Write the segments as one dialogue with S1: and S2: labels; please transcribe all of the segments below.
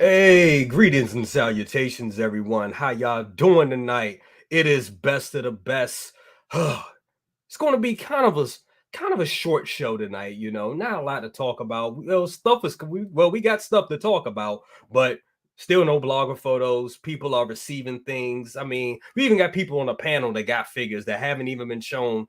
S1: Hey, greetings and salutations, everyone. How y'all doing tonight? It is best of the best. It's going to be kind of a short show tonight. Not a lot to talk about. We got stuff to talk about, but still no blogger photos. People are receiving things. I mean, we even got people on the panel that got figures that haven't even been shown.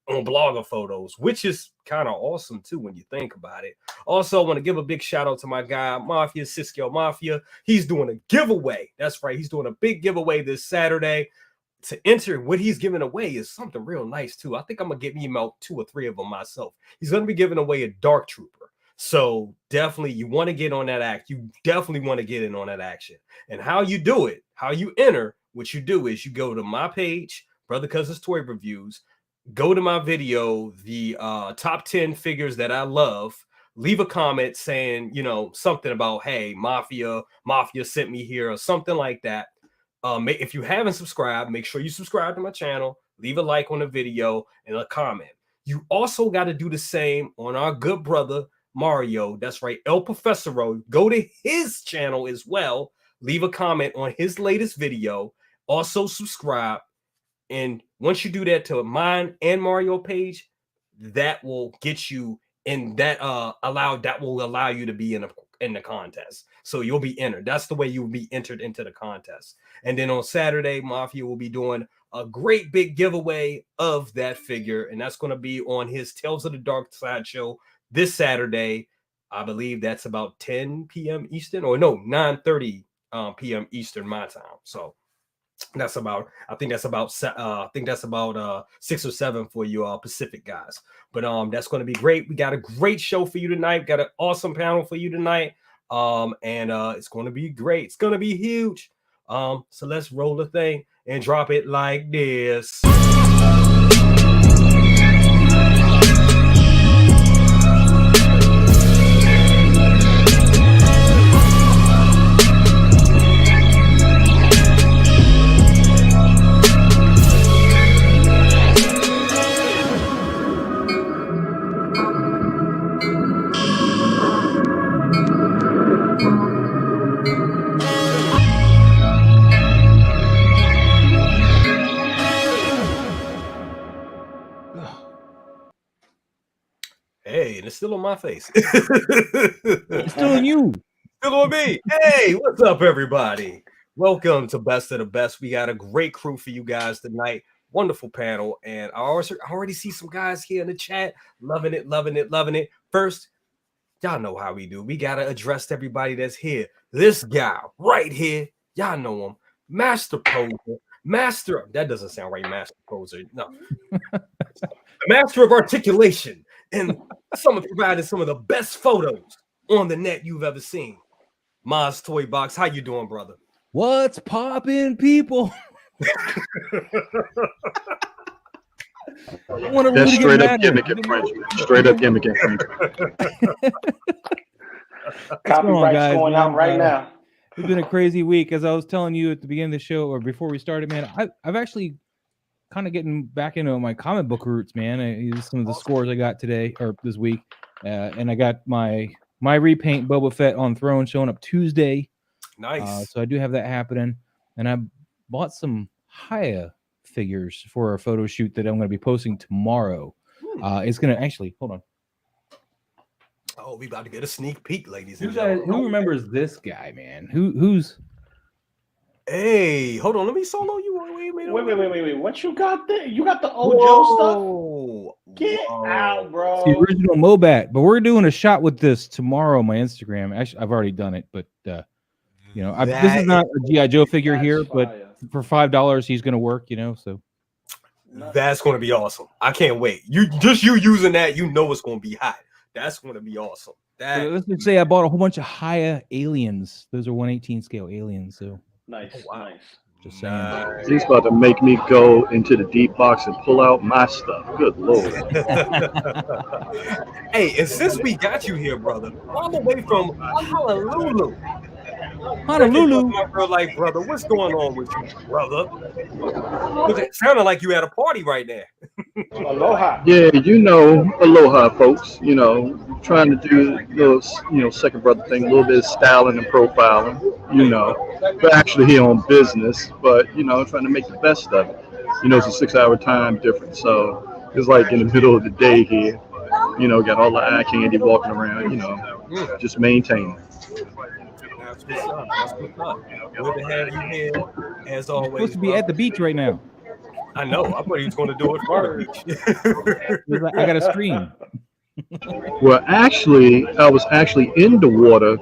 S1: On blogger photos, which is kind of awesome too when you think about it. Also, I want to give a big shout out to my guy Mafia, Scale Mafia. He's doing a giveaway. That's right, he's doing a big giveaway this Saturday. To enter, what he's giving away is something real nice too. I think I'm gonna get me out 2 or 3 of them myself. He's gonna be giving away a Dark Trooper. So definitely you want to get on that act. You definitely want to get in on that action. And how you do it, how you enter, what you do is you go to my page, Brother Cousins Toy Reviews. Go to my video, the top 10 figures that I love. Leave a comment saying, something about, hey, Mafia sent me here or something like that. If you haven't subscribed, make sure you subscribe to my channel. Leave a like on the video and a comment. You also got to do the same on our good brother, Mario. That's right, El Professoro. Go to his channel as well. Leave a comment on his latest video. Also subscribe. And once you do that to mine and Mario page, that will get you in that will allow you to be in the contest. So you'll be entered. That's the way you'll be entered into the contest. And then on Saturday, Mafia will be doing a great big giveaway of that figure. And that's going to be on his Tales of the Dark Side show this Saturday. I believe that's about 10 p.m. Eastern, or no, 9:30 p.m. Eastern my time. So I think that's about 6 or 7 for you Pacific guys. But that's going to be great. We got a great show for you tonight. We got an awesome panel for you tonight. And it's going to be great. It's going to be huge. So let's roll the thing and drop it like this. Hey, and it's still on my face.
S2: It's still on you.
S1: Still on me. Hey, what's up, everybody? Welcome to Best of the Best. We got a great crew for you guys tonight. Wonderful panel. And I already see some guys here in the chat. Loving it. First, y'all know how we do. We got to address everybody that's here. This guy right here, y'all know him. Master Poser. That doesn't sound right, Master Poser. No. The Master of Articulation. And provided some of the best photos on the net you've ever seen. Maz Toy Box, how you doing, brother?
S2: What's poppin', people?
S3: That's straight up gimmick infringement. Straight up gimmick infringement.
S4: Copyright's going out right now.
S2: It's been a crazy week. As I was telling you at the beginning of the show, or before we started, man, I've actually kind of getting back into my comic book roots, man. I used some of the scores I got today or this week, and I got my repaint Boba Fett on Throne showing up Tuesday.
S1: Nice.
S2: So I do have that happening, and I bought some Haya figures for a photo shoot that I'm going to be posting tomorrow. It's going to actually hold on.
S1: Oh, we about to get a sneak peek, ladies.
S2: Who remembers this guy, man? Who's?
S1: Hey, hold on. Let me solo you.
S4: Wait. What you got there? You got the Ojo stuff? Get out, bro.
S2: It's the original Mobat. But we're doing a shot with this tomorrow on my Instagram. Actually, I've already done it, but this is not a G.I. Joe figure here, but for $5, he's going to work, so.
S1: That's going to be awesome. I can't wait. You using that, it's going to be hot. That's going to be awesome.
S2: Let's just say I bought a whole bunch of Haya aliens. Those are 1/18 scale aliens, so.
S4: Nice.
S1: Nice.
S2: Just saying.
S3: He's about to make me go into the deep box and pull out my stuff. Good Lord.
S1: Hey, and since we got you here, brother, all the way from Honolulu. My real life brother, what's going on with you, brother? It sounded like you had a party right there.
S4: Aloha.
S3: Yeah, aloha, folks. trying to do those, second brother thing, a little bit of styling and profiling, but actually here on business, but trying to make the best of it. It's a 6 hour time difference, so it's like in the middle of the day here. Got all the eye candy walking around. Just maintaining.
S1: That's what's up. That's what's up. Good to have you here, as
S2: You're
S1: always.
S2: supposed to be
S1: bro.
S2: at the beach right now.
S1: I know. I thought he was going to do it for the beach.
S2: He's like, I got to stream.
S3: Well, actually, I was actually in the water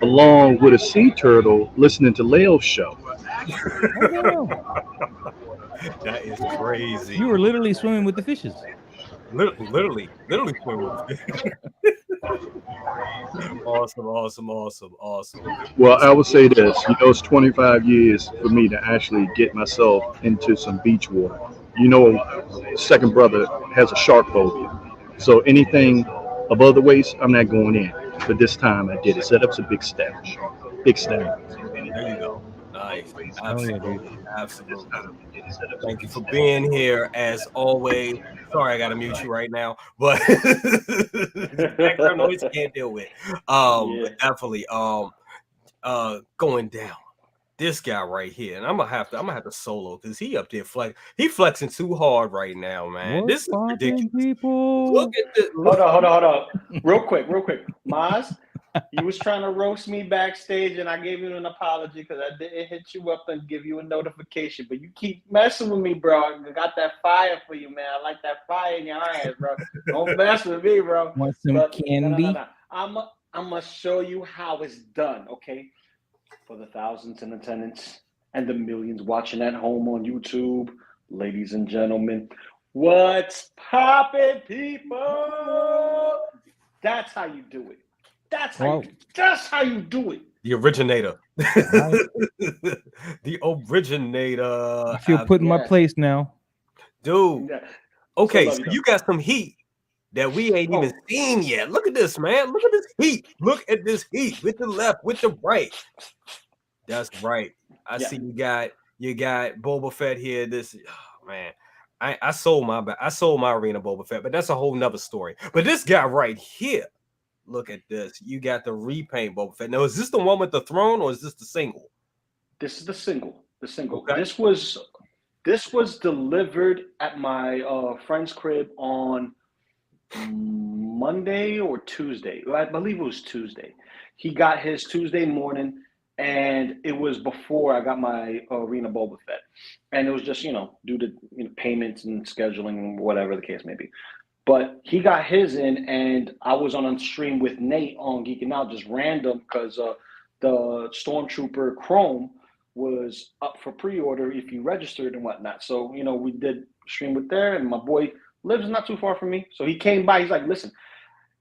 S3: along with a sea turtle listening to Leo's show.
S1: That is crazy.
S2: You were literally swimming with the fishes.
S1: Literally swimming with the fish. Awesome.
S3: Well, I would say this, it's 25 years for me to actually get myself into some beach water. Second brother has a shark phobia. So anything above the waist, I'm not going in. But this time I did it. Set up some big stash. Big stash.
S1: There you go. Nice.
S2: Absolutely.
S1: Absolutely. Thank you for being here, as always. Sorry, I gotta mute you right now, but background noise I can't deal with. But definitely going down. This guy right here, and I'm gonna have to solo because he up there flexing too hard right now, man. This is ridiculous.
S2: People?
S1: Look at this.
S4: Hold on. Real quick. Maz, you was trying to roast me backstage, and I gave you an apology because I didn't hit you up and give you a notification. But you keep messing with me, bro. I got that fire for you, man. I like that fire in your eyes, bro. Don't mess with me, bro.
S2: Want some candy?
S4: No. I'm gonna show you how it's done, okay? For the thousands in attendance and the millions watching at home on YouTube, ladies and gentlemen, what's poppin', people? That's how you do it. That's how you do it.
S1: The originator. The originator.
S2: I feel put in my place now.
S1: Dude. Yeah. Okay, so
S4: you
S1: you got some heat that we ain't even seen yet. Look at this, man. Look at this heat. Look at this heat with the left, with the right. That's right. I see you got Boba Fett here. This man. I sold my arena Boba Fett, but that's a whole nother story. But this guy right here. Look at this. You got the repaint Boba Fett. Now, is this the one with the throne or is this the single?
S4: This is the single.
S1: Okay.
S4: This was delivered at my friend's crib on Monday or Tuesday. I believe it was Tuesday. He got his Tuesday morning, and it was before I got my arena Boba Fett. And it was just, due to payments and scheduling, whatever the case may be. But he got his in, and I was on a stream with Nate on Geeking Out, just random, because the Stormtrooper Chrome was up for pre-order if you registered and whatnot. So, we did stream with there, and my boy lives not too far from me. So he came by. He's like, listen,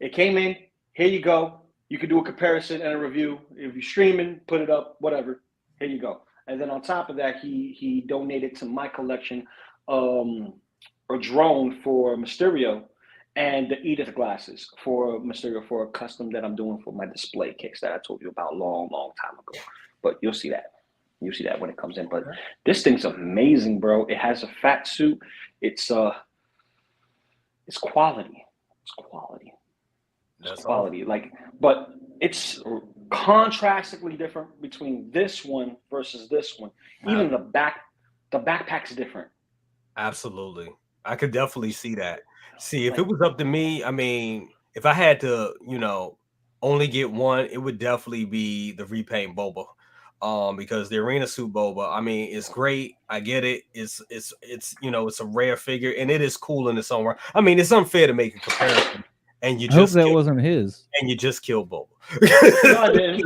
S4: it came in. Here you go. You could do a comparison and a review. If you're streaming, put it up, whatever. Here you go. And then on top of that, he donated to my collection a drone for Mysterio and the Edith glasses for Mysterio for a custom that I'm doing for my display case that I told you about a long time ago. But you'll see that. You'll see that when it comes in. But this thing's amazing, bro. It has a fat suit. It's quality. It's quality. That's quality. Awesome. But it's contrastically different between this one versus this one. Even the backpack's different.
S1: Absolutely. I could definitely see that. See, if it was up to me, I mean, if I had to, only get one, it would definitely be the repaint Boba. Because the arena suit Boba, I mean, it's great. I get it. It's it's a rare figure, and it is cool in its own right. I mean, it's unfair to make a comparison. And you just
S2: hope that wasn't his.
S1: And you just killed Boba.
S4: No, I didn't.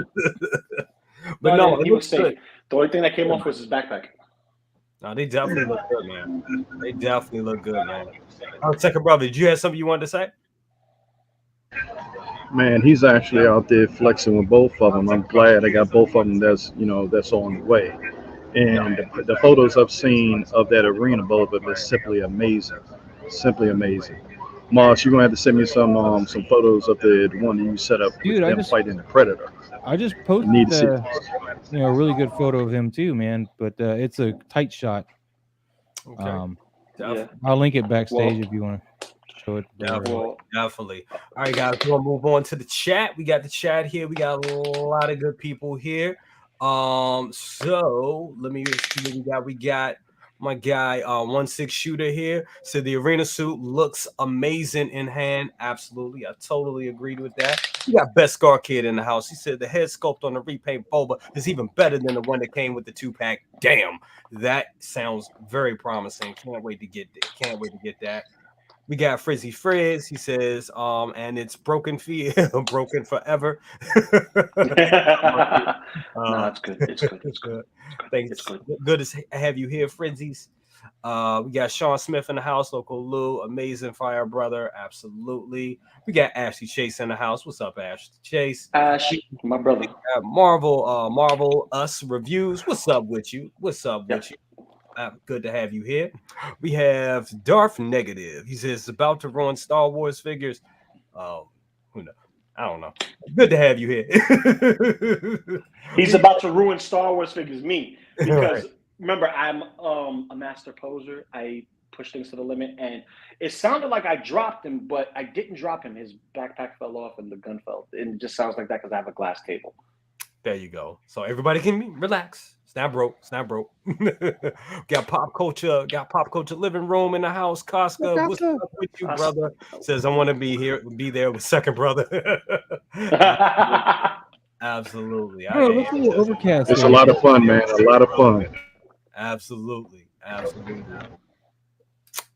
S1: But no,
S4: he was safe. The only thing that came off was his backpack.
S1: No, they definitely look good, man. They definitely look good, man. Second brother, did you have something you wanted to say?
S3: Man, he's actually out there flexing with both of them. I'm glad I got both of them. That's on the way. And the photos I've seen of that arena Boba is simply amazing. Simply amazing. Moss, you're gonna have to send me some photos of the one that you set up.
S2: Dude,
S3: with them fighting the Predator.
S2: I just posted a really good photo of him too, man. But it's a tight shot.
S1: Okay.
S2: I'll link it backstage if you want to show it.
S1: Definitely. All right, guys, we'll move on to the chat. We got the chat here. We got a lot of good people here. So let me see what we got. My guy, 1/6 shooter here. So the arena suit looks amazing in hand. Absolutely. I totally agreed with that. We got Best Scar Kid in the house. He said the head sculpt on the repaint boba is even better than the one that came with the 2-pack. Damn, that sounds very promising. Can't wait to get that. We got Frizzy Frizz. He says, and it's broken broken forever.
S4: No, it's good. It's good. It's good.
S1: Thanks.
S4: It's good.
S1: Good to have you here, Frizzies. We got Sean Smith in the house, Loco Lu, amazing fire brother, absolutely. We got Ashley Chase in the house. What's up, Ashley Chase?
S4: Ashley, my brother.
S1: Marvel Us Reviews. What's up with you? What's up with you? Good to have you here. We have Darth Negative. He says about to ruin Star Wars figures. Who knows? I don't know. Good to have you here.
S4: He's about to ruin Star Wars figures, me, because
S1: Right.
S4: remember, I'm a master poser. I push things to the limit, and it sounded like I dropped him, but I didn't drop him. His backpack fell off and the gun fell. And it just sounds like that because I have a glass table.
S1: There you go. So everybody can relax. It's not broke. It's not broke. Got pop culture living room in the house. Casca, what's up with you, brother? Says I want to be there with second brother. Absolutely.
S2: Oh, looks a little overcast.
S3: It's a lot of fun, man. A lot of fun.
S1: Absolutely.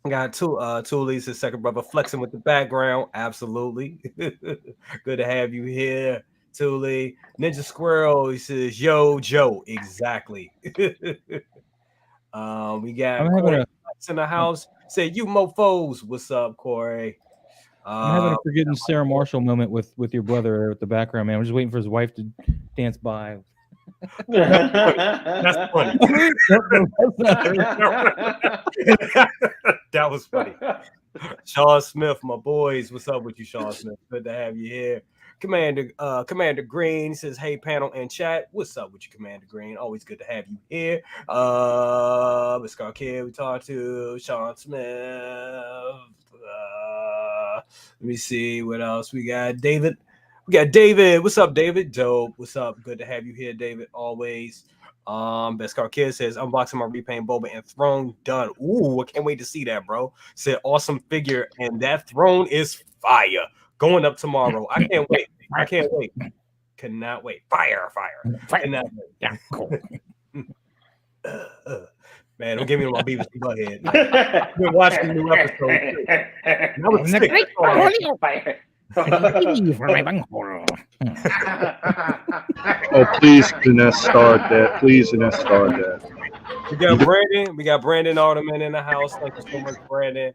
S1: Got Tooley's his second brother flexing with the background. Absolutely. Good to have you here, Tooley. Ninja Squirrel, he says, yo, Joe. Exactly. We got Corey in the house. Say, you mofos. What's up, Corey?
S2: I'm having a forgetting Sarah Marshall moment with your brother at the background, man. I'm just waiting for his wife to dance by.
S1: That's funny. That was funny. Sean Smith, my boys. What's up with you, Sean Smith? Good to have you here. Commander Green says, hey, panel and chat. What's up with you, Commander Green? Always good to have you here. Miss Carcare, we talked to Sean Smith. Let me see what else we got. David. What's up, David? Dope. What's up? Good to have you here, David. Always. Best Car Kid says unboxing my repaint boba and throne done. Ooh, I can't wait to see that, bro. Said awesome figure, and that throne is fire. Going up tomorrow. I can't wait. Cannot wait. Fire. Cannot wait.
S2: Yeah, cool.
S1: Man, don't give me my Beavis and Butthead. I've been watching the new episode. That was sick.
S3: Oh, please do not start that. Please do not start that.
S1: We got Brandon Alderman in the house. Thank you so much, Brandon.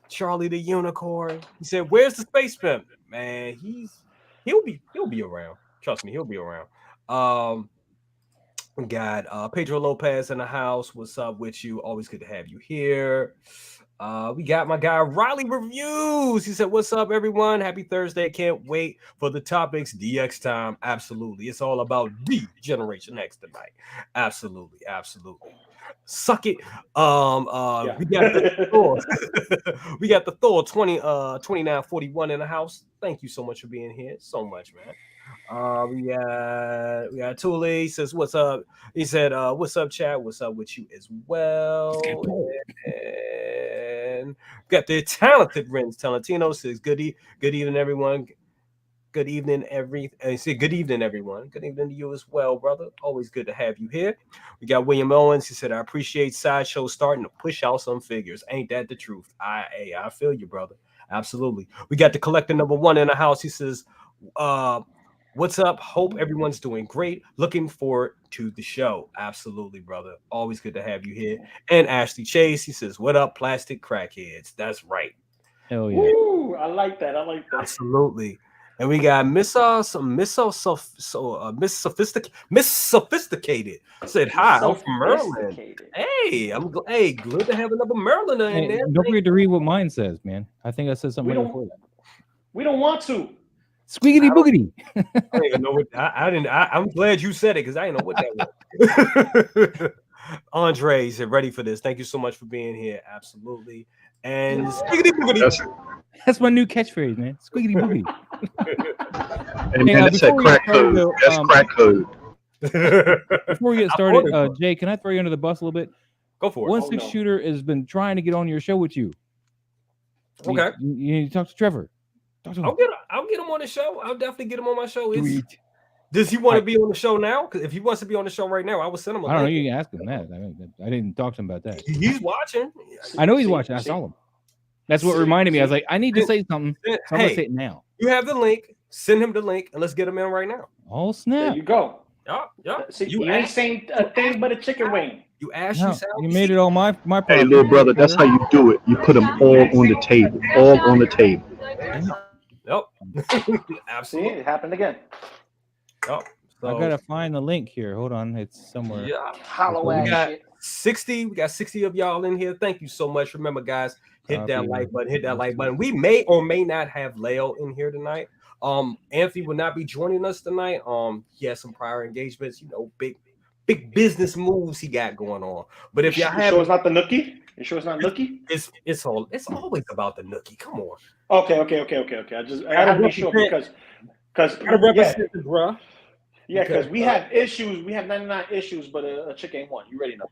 S1: Charlie the Unicorn. He said, "Where's the Space Pimp?" Man, he'll be around. Trust me, he'll be around. We got Pedro Lopez in the house. What's up with you? Always good to have you here. We got my guy RileyReviews. He said, "What's up, everyone? Happy Thursday! Can't wait for the topics. DX time. Absolutely. It's all about D Generation X tonight. Absolutely. Suck it.
S4: Yeah.
S1: We got the Thor. We got the Thor 2941 in the house. Thank you so much for being here. So much, man. We got Thule. He says, "What's up?" He said, "What's up, chat? What's up with you as well?" And got the talented Renz Talentino says, "Good evening, everyone. Good evening, good evening, everyone. Good evening to you as well, brother. Always good to have you here." We got William Owens. He said, "I appreciate Sideshow starting to push out some figures. Ain't that the truth?" I feel you, brother. Absolutely. We got the collector number 1 in the house. He says, "What's up? Hope everyone's doing great. Looking forward to the show." Absolutely, brother. Always good to have you here. And Ashley Chase, he says, "What up, plastic crackheads?" That's right.
S2: Hell yeah.
S4: Woo, I like that.
S1: Absolutely. And we got Miss Sophisticated. Said, "Hi, I'm from Maryland." Hey, good to have another Marylander in there.
S2: Don't forget to read what mine says, man. I think I said something before that.
S4: We don't want to.
S2: Squiggity boogity.
S1: I don't even know what I didn't. I'm glad you said it because I didn't know what that was. Andre said, "Ready for this." Thank you so much for being here. Absolutely. And squiggity boogity.
S2: That's my new catchphrase, man. Squiggity boogity.
S3: Hey, man, that's that crack code. That's crack code.
S2: Before we get started, Jay, can I throw you under the bus a little bit?
S1: Go for it.
S2: 1/6 Shooter has been trying to get on your show with you.
S1: Okay.
S2: You need to talk to Trevor. Talk to him.
S1: I'll get him on the show. I'll definitely get him on my show.
S2: Sweet.
S1: Does he want to be on the show now? Because if he wants to be on the show right now, I will send him.
S2: I don't know. You can ask him that. I didn't talk to him about that.
S1: He's watching.
S2: I know he's watching. I saw him. That's what reminded me. I was like, I need to say something. So I'm gonna say it now.
S1: You have the link. Send him the link, and let's get him in right now.
S2: Oh snap!
S4: There you go.
S1: Yeah.
S4: See, you ain't saying a thing but a chicken wing.
S1: You asked.
S2: No, you made it all my part.
S3: Hey, little brother, that's how you do it. You put them all on the table. All on the table.
S1: Yep. Absolutely.
S4: See, it happened again.
S1: Yep. So,
S2: I gotta find the link here. Hold on, it's somewhere.
S4: Yeah, hollow
S1: we
S4: ass
S1: got
S4: shit.
S1: 60. We got 60 of y'all in here. Thank you so much. Remember, guys, hit that like button. Hit that like button. We may or may not have Leo in here tonight. Anthony will not be joining us tonight. He has some prior engagements. You know, big business moves he got going on. But if y'all have,
S4: sure it's not the nookie? You sure it's not nookie?
S1: It's always about the nookie. Come on.
S4: Okay. I gotta be sure because because we have issues. We have 99 issues, but a chick ain't one. You already know.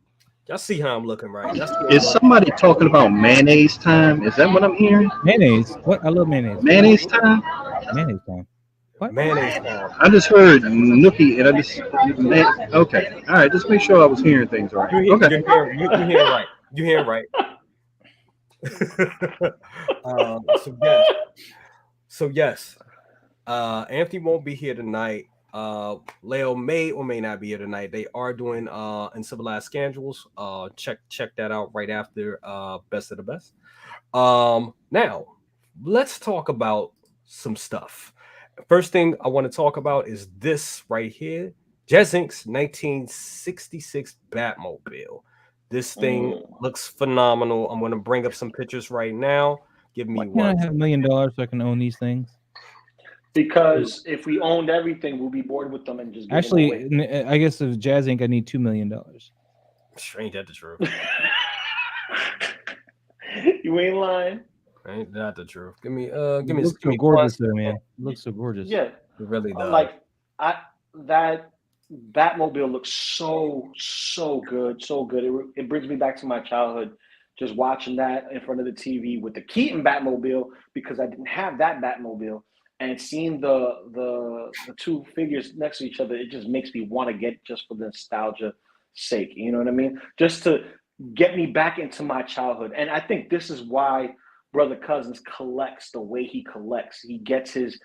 S1: Y'all see how I'm looking, right?
S3: Is somebody talking about mayonnaise time? Is that what I'm hearing?
S2: Mayonnaise. What? I love mayonnaise.
S3: Mayonnaise time?
S2: Mayonnaise time. What?
S1: Mayonnaise time.
S3: I just heard nookie, and I just okay. All right, just make sure I was hearing things right. Okay.
S1: You hear right. You hear right. So yes. Anthony won't be here tonight. Leo may or may not be here tonight. They are doing Uncivilized Scandals. Check that out right after Best of the Best. Now let's talk about some stuff. First thing I want to talk about is this right here, JazzInc's 1966 Batmobile. This thing looks phenomenal. I'm going to bring up some pictures right now. Give me
S2: Why can't I have $1 million so I can own these things?
S4: Because if we owned everything, we'll be bored with them and just give them away.
S2: I guess if JazzInc, I need $2 million.
S1: Ain't that the truth?
S4: You ain't lying.
S1: Ain't that the truth? Give me
S2: Looks so gorgeous though, man. It looks so gorgeous.
S4: Yeah,
S1: it really does.
S4: Like that Batmobile looks so good, so good. It brings me back to my childhood, just watching that in front of the TV with the Keaton Batmobile, because I didn't have that Batmobile, and seeing the two figures next to each other, it just makes me want to get just for the nostalgia sake. You know what I mean? Just to get me back into my childhood. And I think this is why Brother Cousins collects the way he collects. He gets his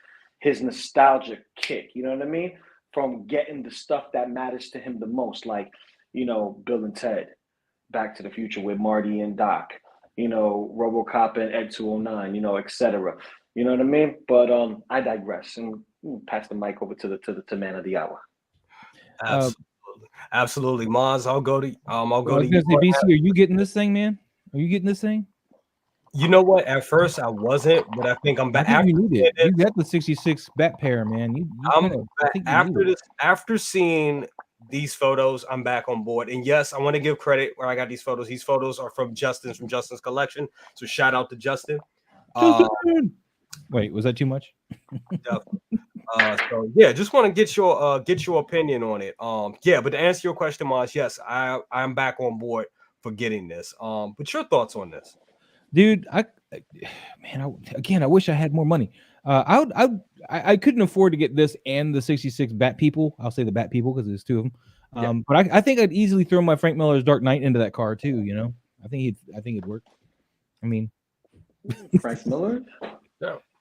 S4: nostalgic kick, you know what I mean? From getting the stuff that matters to him the most, like, you know, Bill and Ted, Back to the Future with Marty and Doc, you know, RoboCop and Ed 209, you know, etc. You know what I mean? But I digress and pass the mic over to the man of the hour.
S1: Absolutely, Maz. I'll go to you.
S2: BC, are you getting this thing, man? Are you getting this thing?
S1: You know what? At first I wasn't, but I think I'm back.
S2: You got the 66 bat pair, man.
S1: After seeing these photos, I'm back on board. And yes, I want to give credit where I got these photos. These photos are from Justin's collection. So shout out to Justin.
S2: Wait, was that too much?
S1: So yeah, just want to get your opinion on it. Yeah, but to answer your question, Maz, yes, I'm back on board for getting this. But your thoughts on this?
S2: Dude, I wish I had more money. I couldn't afford to get this and the 66 Bat People. I'll say the Bat People because there's two of them. But I think I'd easily throw my Frank Miller's Dark Knight into that car too. You know, I think it'd work. I mean,
S4: Frank Miller.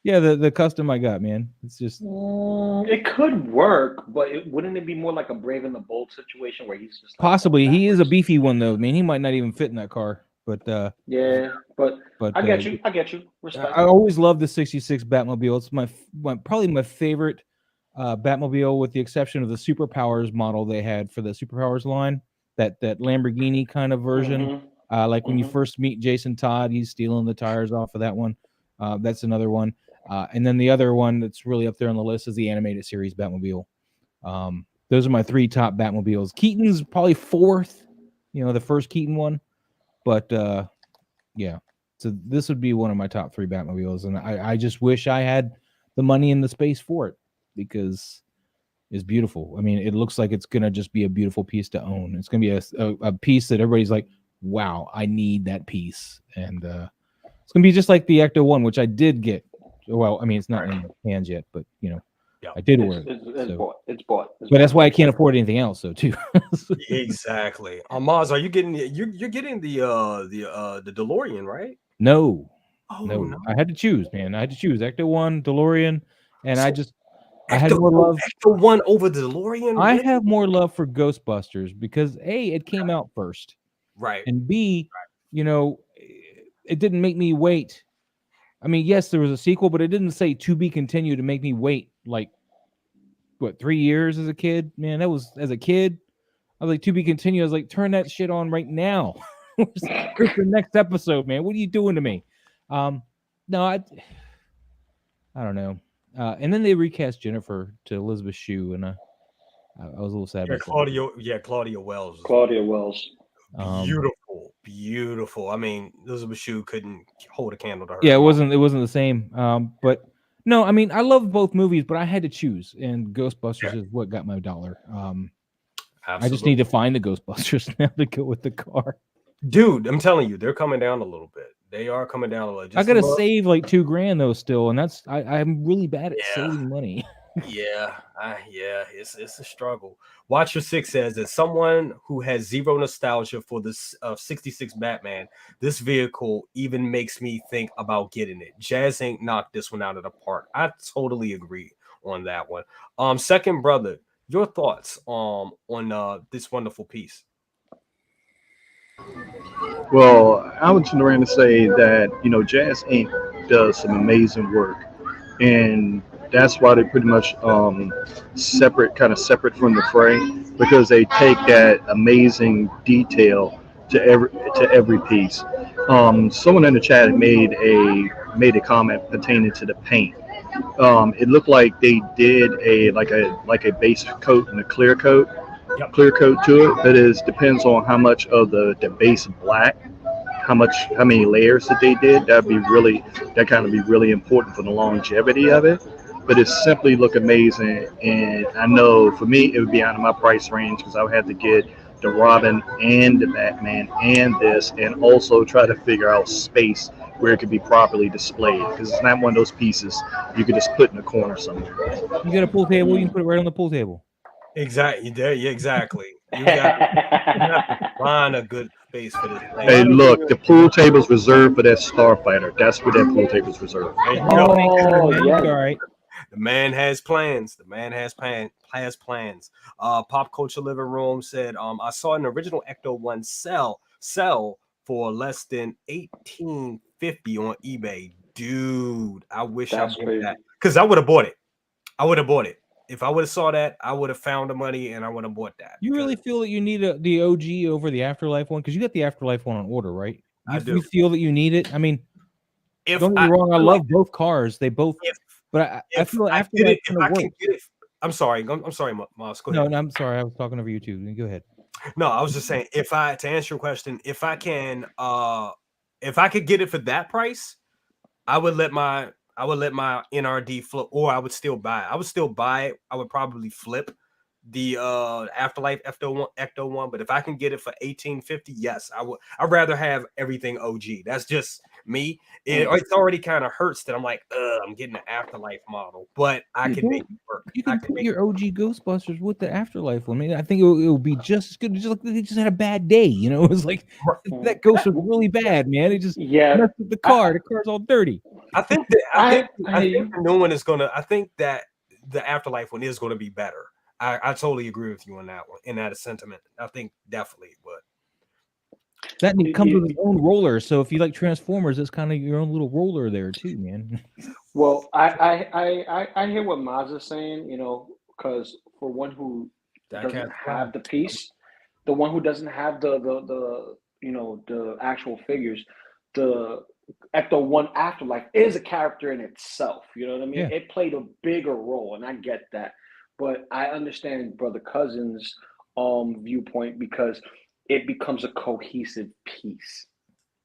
S2: Yeah, the custom I got, man. It's just
S4: it could work, but wouldn't it be more like a Brave and the Bold situation where he's just like,
S2: possibly he is a beefy one though. I mean, he might not even fit in that car. But
S4: yeah, but I get you. Respect.
S2: I always loved the 66 Batmobile. It's probably my favorite Batmobile, with the exception of the Superpowers model they had for the Superpowers line. That Lamborghini kind of version. Like when you first meet Jason Todd, he's stealing the tires off of that one. That's another one. And then the other one that's really up there on the list is the animated series Batmobile. Those are my three top Batmobiles. Keaton's probably fourth. You know, the first Keaton one. But yeah, So this would be one of my top 3 Batmobiles, and I just wish I had the money and the space for it because it's beautiful. I mean, it looks like it's gonna just be a beautiful piece to own. It's gonna be a piece that everybody's like, wow, I need that piece, and it's gonna be just like the Ecto one, which I did get. Well, I mean, it's not in my hands yet, but you know, I did order it.
S4: It's bought.
S2: But that's why I can't afford anything else, though, too.
S1: Exactly. Maz, are you getting you're getting the DeLorean, right?
S2: No,
S1: Oh
S2: no, I had to choose, man. I had to choose Ecto one, DeLorean, and
S1: So,
S2: I had more love.
S1: Ecto one over the DeLorean.
S2: I
S1: Really?
S2: have more love for Ghostbusters because A, it came out first,
S1: Right.
S2: and B, you know, it didn't make me wait. I mean, yes, there was a sequel, but it didn't say to be continued to make me wait like what 3 years as a kid. Man, that was as a kid. I was like, to be continued. I was like, turn that shit on right now. Where's the next episode, man? What are you doing to me? No, I don't know. And then they recast Jennifer to Elizabeth Shue, and I was a little sad about that.
S1: Claudia Wells.
S4: Claudia Wells.
S1: Beautiful. I mean, Elizabeth Shue couldn't hold a candle to her.
S2: Yeah, it wasn't the same. But no, I mean, I love both movies, but I had to choose, and Ghostbusters is what got my dollar. I just need to find the Ghostbusters now to go with the car.
S1: Dude, I'm telling you, they're coming down a little bit. They are coming down a little.
S2: I gotta save like $2,000 though still, and that's I'm really bad at saving money.
S1: Yeah, it's a struggle. Watcher 6 says that someone who has zero nostalgia for this 66 Batman, this vehicle even makes me think about getting it. JazzInc knocked this one out of the park. I totally agree on that one. Second brother, your thoughts on this wonderful piece?
S3: Well, I would turn around and say that, JazzInc does some amazing work. And that's why they're pretty much separate from the fray, because they take that amazing detail to every piece. Someone in the chat made a comment pertaining to the paint. It looked like they did a base coat and a clear coat to it. That is, depends on how much of the base black, how many layers that they did. That kind of be really important for the longevity of it. But it simply look amazing, and I know for me it would be out of my price range because I would have to get the Robin and the Batman and this, and also try to figure out space where it could be properly displayed, because it's not one of those pieces you could just put in a corner somewhere.
S2: You got a pool table, you can put it right on the pool table.
S1: Exactly. Yeah, exactly. You got to find a good space for this thing.
S3: Hey, look, the pool table's reserved for that Starfighter. That's where that pool table's reserved.
S2: All right.
S1: The man has plans. The man has plans. Pop Culture Living Room said, I saw an original Ecto 1 sell for less than $18.50 on eBay. Dude, I wish I bought that, because I would have bought it. If I would have saw that, I would have found the money and I would have bought that.
S2: You really feel that you need the OG over the Afterlife one? Because you got the Afterlife one on order, right?
S1: I do.
S2: You feel that you need it? I mean, don't get me wrong, I love both cars. They both, but I feel Afterlife can work.
S1: I'm sorry, Miles. Go ahead.
S2: No, I'm sorry. I was talking over you too. Go ahead.
S1: No, I was just saying, to answer your question, if I could get it for that price, I would let my NRD flip, or I would still buy it. I would probably flip the Afterlife Ecto 1, but if I can get it for $18.50, yes, I would. I'd rather have everything OG. That's just me. It's already kind of hurts that I'm like, I'm getting the Afterlife model, but I can make it work.
S2: You can put your OG Ghostbusters with the Afterlife one. I mean, I think it will be just as good. Just like they just had a bad day, you know. It was like that ghost was really bad, man. It just messed with the car. The car's all dirty.
S1: I think the new one is gonna. I think that the Afterlife one is gonna be better. I totally agree with you on that one, in that sentiment. I think definitely, but
S2: that comes with its own roller. So if you like Transformers, it's kind of your own little roller there too, man.
S4: Well, I hear what Maz is saying, you know, because for one who doesn't have the piece, the one who doesn't have the actual figures, the Ecto 1 Afterlife is a character in itself. You know what I mean? Yeah. It played a bigger role, and I get that. But I understand Brother Cousin's viewpoint, because it becomes a cohesive piece.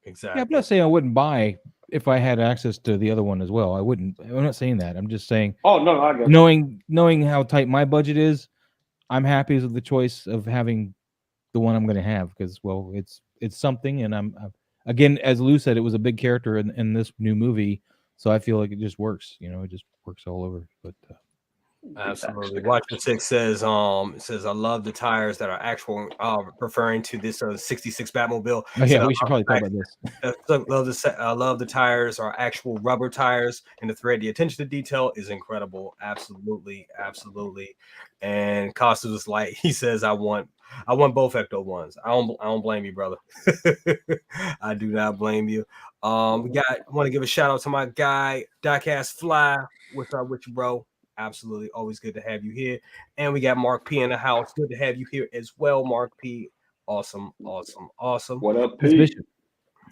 S1: Exactly.
S2: Yeah, I'm not saying I wouldn't buy if I had access to the other one as well. I wouldn't. I'm not saying that. I'm just saying
S4: Oh no, I get it.
S2: knowing how tight my budget is, I'm happy with the choice of having the one I'm going to have because, well, it's something, and I'm again, as Lou said, it was a big character in this new movie, so I feel like it just works. You know, it just works all over. But
S1: absolutely. Watcher 6 says, it says, I love the tires that are actual, referring to this 66 Batmobile.
S2: oh, yeah,
S1: So,
S2: we should probably talk about this.
S1: I love the tires are actual rubber tires, and the thread, the attention to detail is incredible. Absolutely, absolutely. And Costa was like, he says, I want both Ecto ones. I don't blame you, brother. I do not blame you. I want to give a shout out to my guy, Diecast Fly. What's up with you, bro? Absolutely, always good to have you here. And we got Mark P in the house. Good to have you here as well, Mark P. Awesome, awesome, awesome.
S4: What up, P?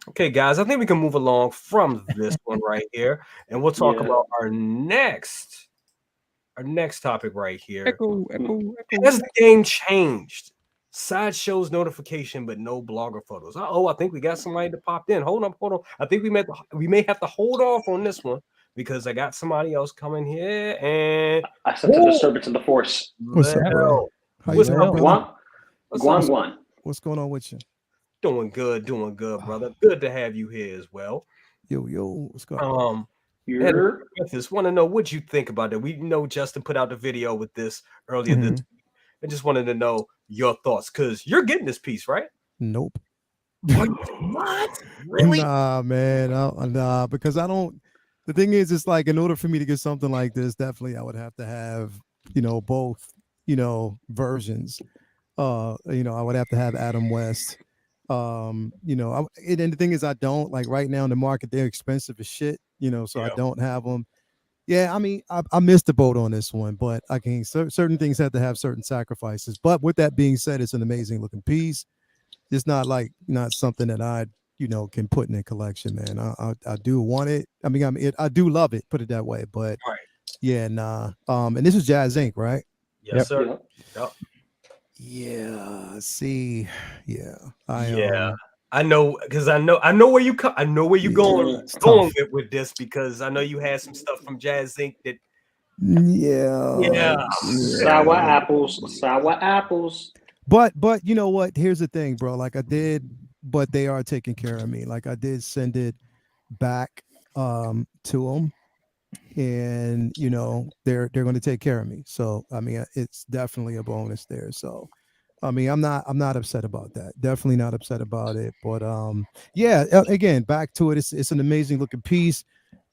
S1: Okay, guys, I think we can move along from this one right here, and we'll talk about our next topic right here.
S2: Echo.
S1: Has the game changed? Sideshows notification, but no blogger photos. I think we got somebody that popped in. Hold on. I think we may have to hold off on this one because I got somebody else coming here, and
S4: I sent a disturbance in the force.
S5: What's up, bro?
S1: What's up,
S4: Guan?
S5: What's going on with you?
S1: Doing good, brother. Good to have you here as well.
S5: Yo, what's going on?
S1: Just want to know what you think about that. We know Justin put out the video with this earlier this week. I just wanted to know your thoughts because you're getting this piece, right?
S5: Nope.
S1: What? Really?
S5: Nah, man. Nah, because I don't. The thing is, it's like in order for me to get something like this, definitely I would have to have, both, versions. I would have to have Adam West. And the thing is, I don't like right now in the market. They're expensive as shit. So I don't have them. Yeah, I mean, I missed the boat on this one, but I can certain things have to have certain sacrifices. But with that being said, it's an amazing looking piece. It's not something that I can put in a collection, man. I do want it. I mean, I do love it. Put it that way. But yeah, nah. And this is JazzInc, right?
S1: Yes, sir. Yep.
S5: Yeah. See. Yeah.
S1: I know because I know where you going with this because I know you had some stuff from JazzInc that.
S5: Yeah.
S4: Sour apples.
S5: But you know what? Here's the thing, bro. Like I did, but they are taking care of me. Like I did send it back to them, and they're going to take care of me. So I mean, it's definitely a bonus there. So I mean, I'm not upset about that. Definitely not upset about it. But again, back to it. It's an amazing looking piece.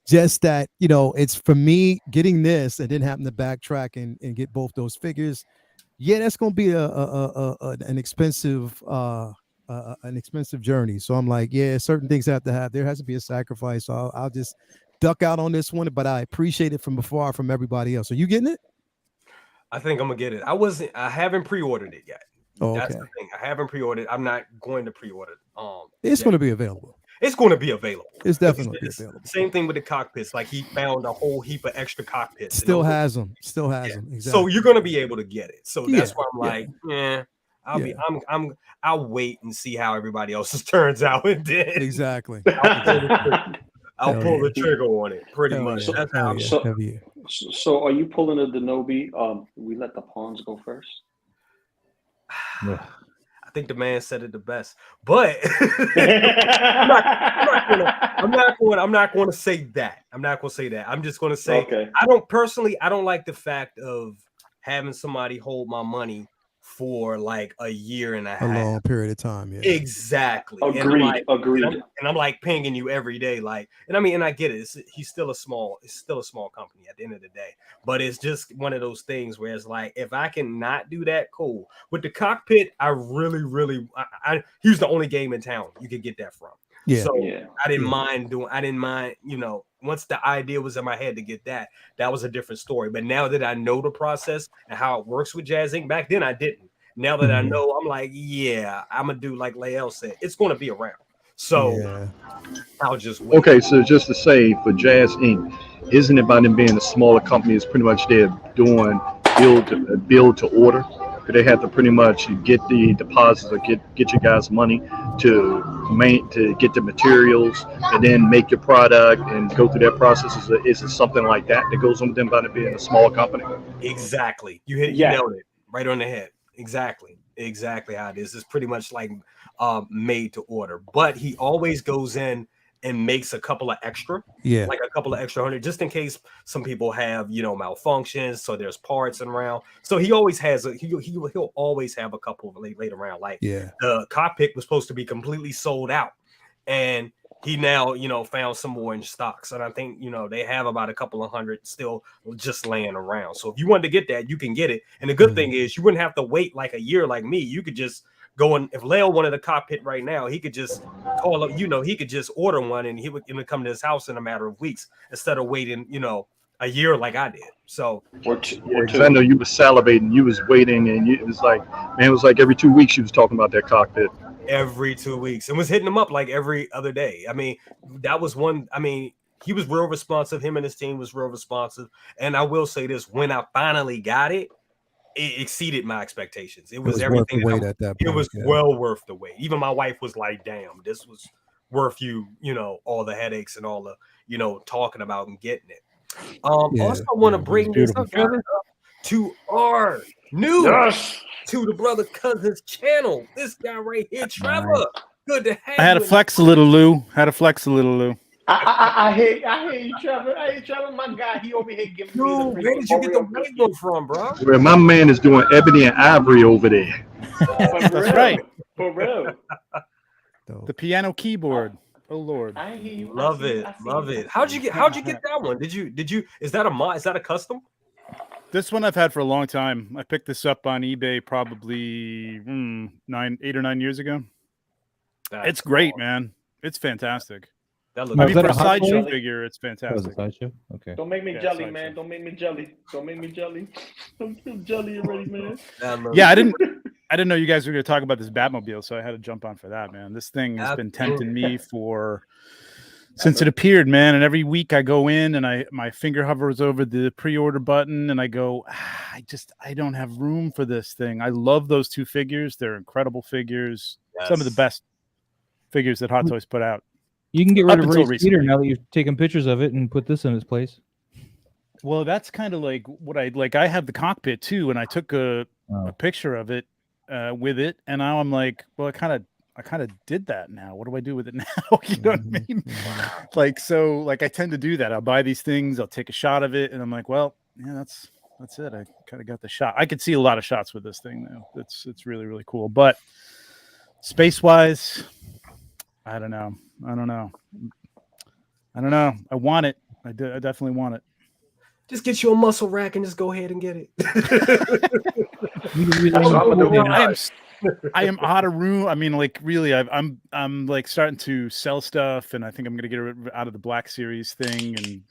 S5: Just that it's for me getting this and then having to backtrack and get both those figures. Yeah, that's gonna be an expensive journey. So I'm like, yeah, certain things have to have. There has to be a sacrifice. So I'll just duck out on this one, but I appreciate it from afar from everybody else. Are you getting it?
S1: I think I'm gonna get it. I haven't pre-ordered it yet.
S5: Oh,
S1: that's
S5: okay.
S1: the thing. I haven't pre-ordered. I'm not going to pre-order.
S5: It's going to be available.
S1: It's going to be available.
S5: It's definitely available.
S1: Same thing with the cockpits. Like he found a whole heap of extra cockpits.
S5: Still has them. Exactly.
S1: So you're going to be able to get it. So that's why I'm like, I'll wait and see how everybody else's turns out. And then
S5: exactly.
S1: I'll pull the trigger on it pretty much.
S4: So are you pulling a Denobi? We let the pawns go first.
S1: I think the man said it the best, but I'm not going to say that. I'm not going to say that. I'm just going to say I don't like the fact of having somebody hold my money for like a year and a half.
S5: A long period of time, yeah.
S1: Exactly.
S4: Agreed.
S1: And I'm like pinging you every day, like, and I get it. It's still a small company at the end of the day. But it's just one of those things where it's like, if I can not do that, cool. With the cockpit, I really he's the only game in town you could get that from.
S5: Yeah.
S1: So I didn't mind, once the idea was in my head to get that was a different story. But now that I know the process and how it works with JazzInc, back then I didn't. Now that I know, I'm like, I'm gonna do like Lael said, it's gonna be around. So I'll just wait.
S3: Okay, so just to say for JazzInc, isn't it by them being a smaller company, it's pretty much they're doing build to order? They have to pretty much get the deposits or get you guys money to get the materials and then make your product and go through that process. Is it something like that goes on with them by being a small company?
S1: Exactly. You nailed it right on the head. Exactly how it is. It's pretty much like made to order, but he always goes in and makes a couple of extra, like a couple of extra $100, just in case some people have, malfunctions. So there's parts around. So he always has he'll always have a couple of laid around. Like the cockpit was supposed to be completely sold out, and he now, found some more in stocks. And I think, they have about a couple of hundred still just laying around. So if you wanted to get that, you can get it. And the good thing is you wouldn't have to wait like a year like me. You could just go in. If Leo wanted a cockpit right now, he could just call up, he could just order one and he would come to his house in a matter of weeks instead of waiting, a year like I did. So
S3: because I know you was salivating, you was waiting, and it was like every 2 weeks you was talking about that cockpit.
S1: Every 2 weeks, and was hitting him up like every other day. I mean, that was one. I mean, he was real responsive. Him and his team was real responsive. And I will say this: when I finally got it, it exceeded my expectations. It was everything. It was well worth the wait. Even my wife was like, "Damn, this was worth all the headaches and all the talking about and getting it." Also, I want to bring this up to our new to the brother cousin's channel. This guy right here, Trevor. Good to have you.
S6: I had to flex a little, Lou.
S4: I hear you, Trevor. I hear Trevor, my guy. He over here giving me the
S1: where did you get the white one from, bro?
S3: Where my man is doing ebony and ivory over there.
S6: That's right.
S4: For real.
S6: The piano keyboard. Oh Lord.
S4: I hear you.
S1: Love it. How'd you get that one? Did you is that a custom?
S6: This one I've had for a long time. I picked this up on eBay probably 8 or 9 years ago. It's great, man. It's fantastic.
S1: That looks
S6: for a sideshow figure, it's fantastic.
S2: Sideshow? Okay.
S4: Don't make me jelly, man. Don't make me jelly. I'm still jelly already, man.
S6: Yeah, I didn't know you guys were going to talk about this Batmobile, so I had to jump on for that, man. This thing has been tempting me since it appeared, man. And every week I go in and my finger hovers over the pre-order button and I go, I don't have room for this thing. I love those two figures. They're incredible figures. Yes. Some of the best figures that Hot Toys put out.
S2: You can get rid of Ray's Peter now that you've taken pictures of it and put this in its place.
S6: Well, that's kind of like what I have the cockpit too, and I took a picture of it with it, and now I'm like, well, I kind of did that now. What do I do with it now? You know what I mean? I tend to do that. I'll buy these things, I'll take a shot of it, and I'm like, well, yeah, that's it. I kind of got the shot. I could see a lot of shots with this thing now. It's really, really cool. But space-wise, I don't know. I want it. I definitely want it.
S1: Just get you a muscle rack and just go ahead and get it.
S6: I am out of room. I mean, like really, I'm like starting to sell stuff, and I think I'm gonna get it out of the Black Series thing, and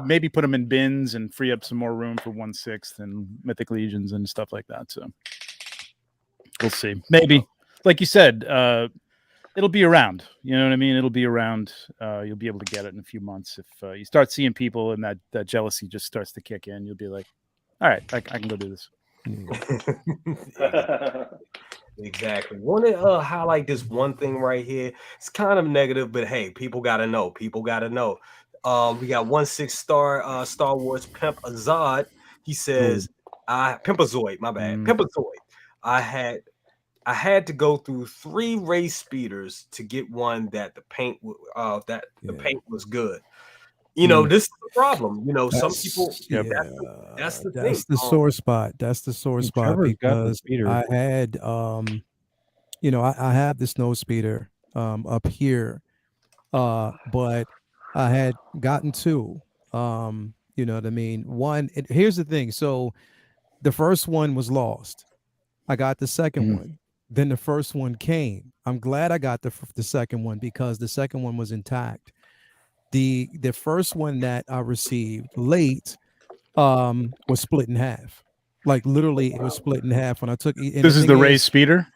S6: maybe put them in bins and free up some more room for 1/6 and Mythic Legions and stuff like that. So we'll see. Maybe, like you said, it'll be around. You know what I mean? It'll be around. You'll be able to get it in a few months. If you start seeing people and that jealousy just starts to kick in, you'll be like, all right, I can go do this.
S1: Exactly. Want to highlight this one thing right here. It's kind of negative, but hey, people gotta know. We got 1/6 Star Wars Pimp Azad. He says, Pimpazoid, my bad. Pimpazoid. I had to go through 3 race speeders to get one that the paint paint was good. This is the problem. Some people. That's the thing.
S5: That's the sore spot. That's the sore spot because I had, I have the snow speeder up here, but I had gotten 2. You know what I mean? One. Here's the thing. So, the first one was lost. I got the second one. Then the first one came. I'm glad I got the second one because the second one was intact. The first one that I received late was split in half. Like literally, it was split in half when I took.
S6: This is the raised speeder.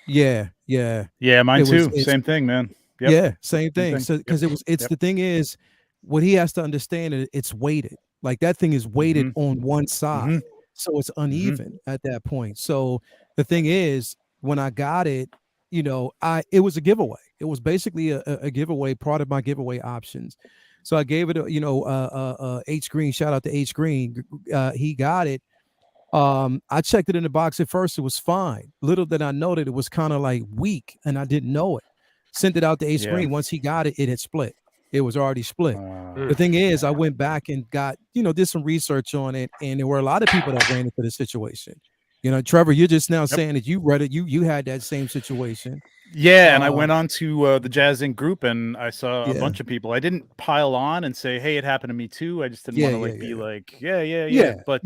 S5: Yeah.
S6: Mine too. Same thing, man.
S5: Yep. Yeah, same thing. So because the thing is, what he has to understand is it's weighted. Like that thing is weighted on one side. So it's uneven at that point. So the thing is, when I got it, it was a giveaway. It was basically a giveaway, part of my giveaway options. So I gave it H Green, shout out to H Green. He got it. I checked it in the box at first. It was fine. Little did I know that it was kind of like weak, and I didn't know it. Sent it out to H Green. Once he got it, it had split. It was already split. The thing is, I went back and got, did some research on it, and there were a lot of people that ran into the situation. Trevor, you're just now saying that you read it. You had that same situation.
S6: Yeah, and I went on to the JazzInc group, and I saw a bunch of people. I didn't pile on and say, "Hey, it happened to me too." I just didn't want to be like, "Yeah." But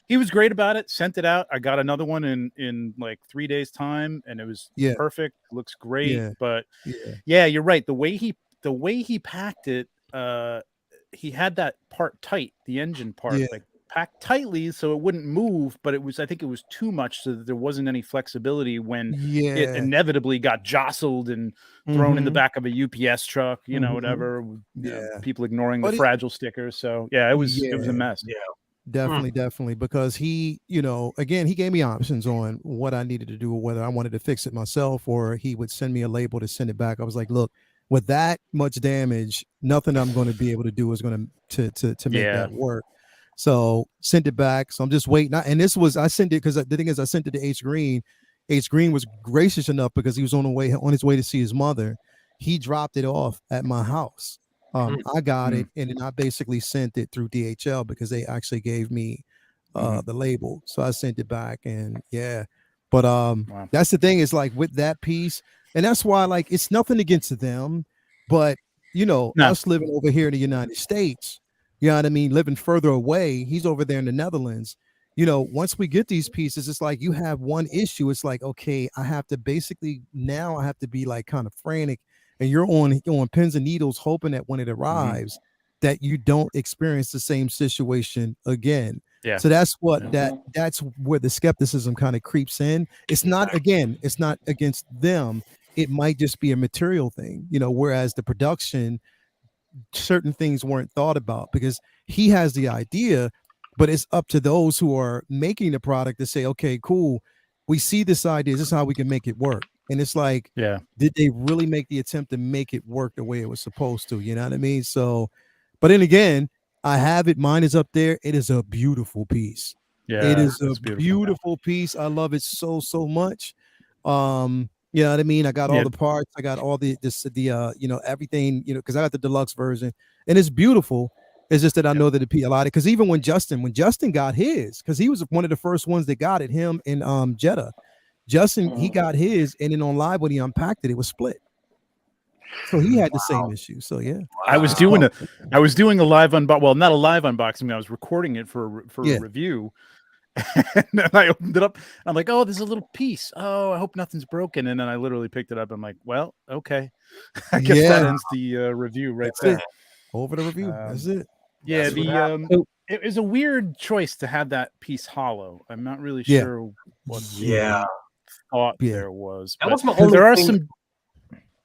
S6: he was great about it. Sent it out. I got another one in like 3 days time, and it was perfect. Looks great. But you're right. The way he packed it, he had that part tight, the engine part, like packed tightly so it wouldn't move, but I think it was too much so that there wasn't any flexibility when it inevitably got jostled and thrown in the back of a UPS truck, whatever. People ignoring the fragile stickers. So it was a mess.
S5: Definitely, because he, again, he gave me options on what I needed to do, whether I wanted to fix it myself or he would send me a label to send it back. I was like, look, with that much damage, nothing I'm going to be able to do is going to make that work. So sent it back. So I'm just waiting. And I sent it because the thing is, I sent it to H Green. H Green was gracious enough because he was on his way to see his mother. He dropped it off at my house. I got it, and then I basically sent it through DHL because they actually gave me the label. So I sent it back, and but that's the thing is, like, with that piece, and that's why, like, it's nothing against them, but us living over here in the United States, you know what I mean, living further away, he's over there in the Netherlands. Once we get these pieces, it's like you have one issue. It's like, okay, I have to be like kind of frantic, and you're on pins and needles hoping that when it arrives that you don't experience the same situation again. So that's that's where the skepticism kind of creeps in. It's not against them. It might just be a material thing, whereas the production, certain things weren't thought about because he has the idea, but it's up to those who are making the product to say, okay, cool, we see this idea, this is how we can make it work. And it's like, did they really make the attempt to make it work the way it was supposed to? You know what I mean? So, but then again, I have it. Mine is up there. It is a beautiful piece. It is a beautiful piece. I love it so much. You know what I mean? I got all the parts. I got all the everything, because I got the deluxe version, and it's beautiful. It's just that I know that a lot of, because even when Justin got his, because he was one of the first ones that got it, him and Jetta. Justin, he got his, and then on live when he unpacked it was split. So he had the same issue. So
S6: I was doing a live unboxing. Well, not a live unboxing. I was recording it for a review. And I opened it up. I'm like, oh, there's a little piece. Oh, I hope nothing's broken. And then I literally picked it up. I'm like, well, okay. I guess that ends the review right there.
S5: Over the review. That's it.
S6: Yeah, it was a weird choice to have that piece hollow. I'm not really sure what thought there was.
S1: That was my only
S6: there are
S1: thing.
S6: some.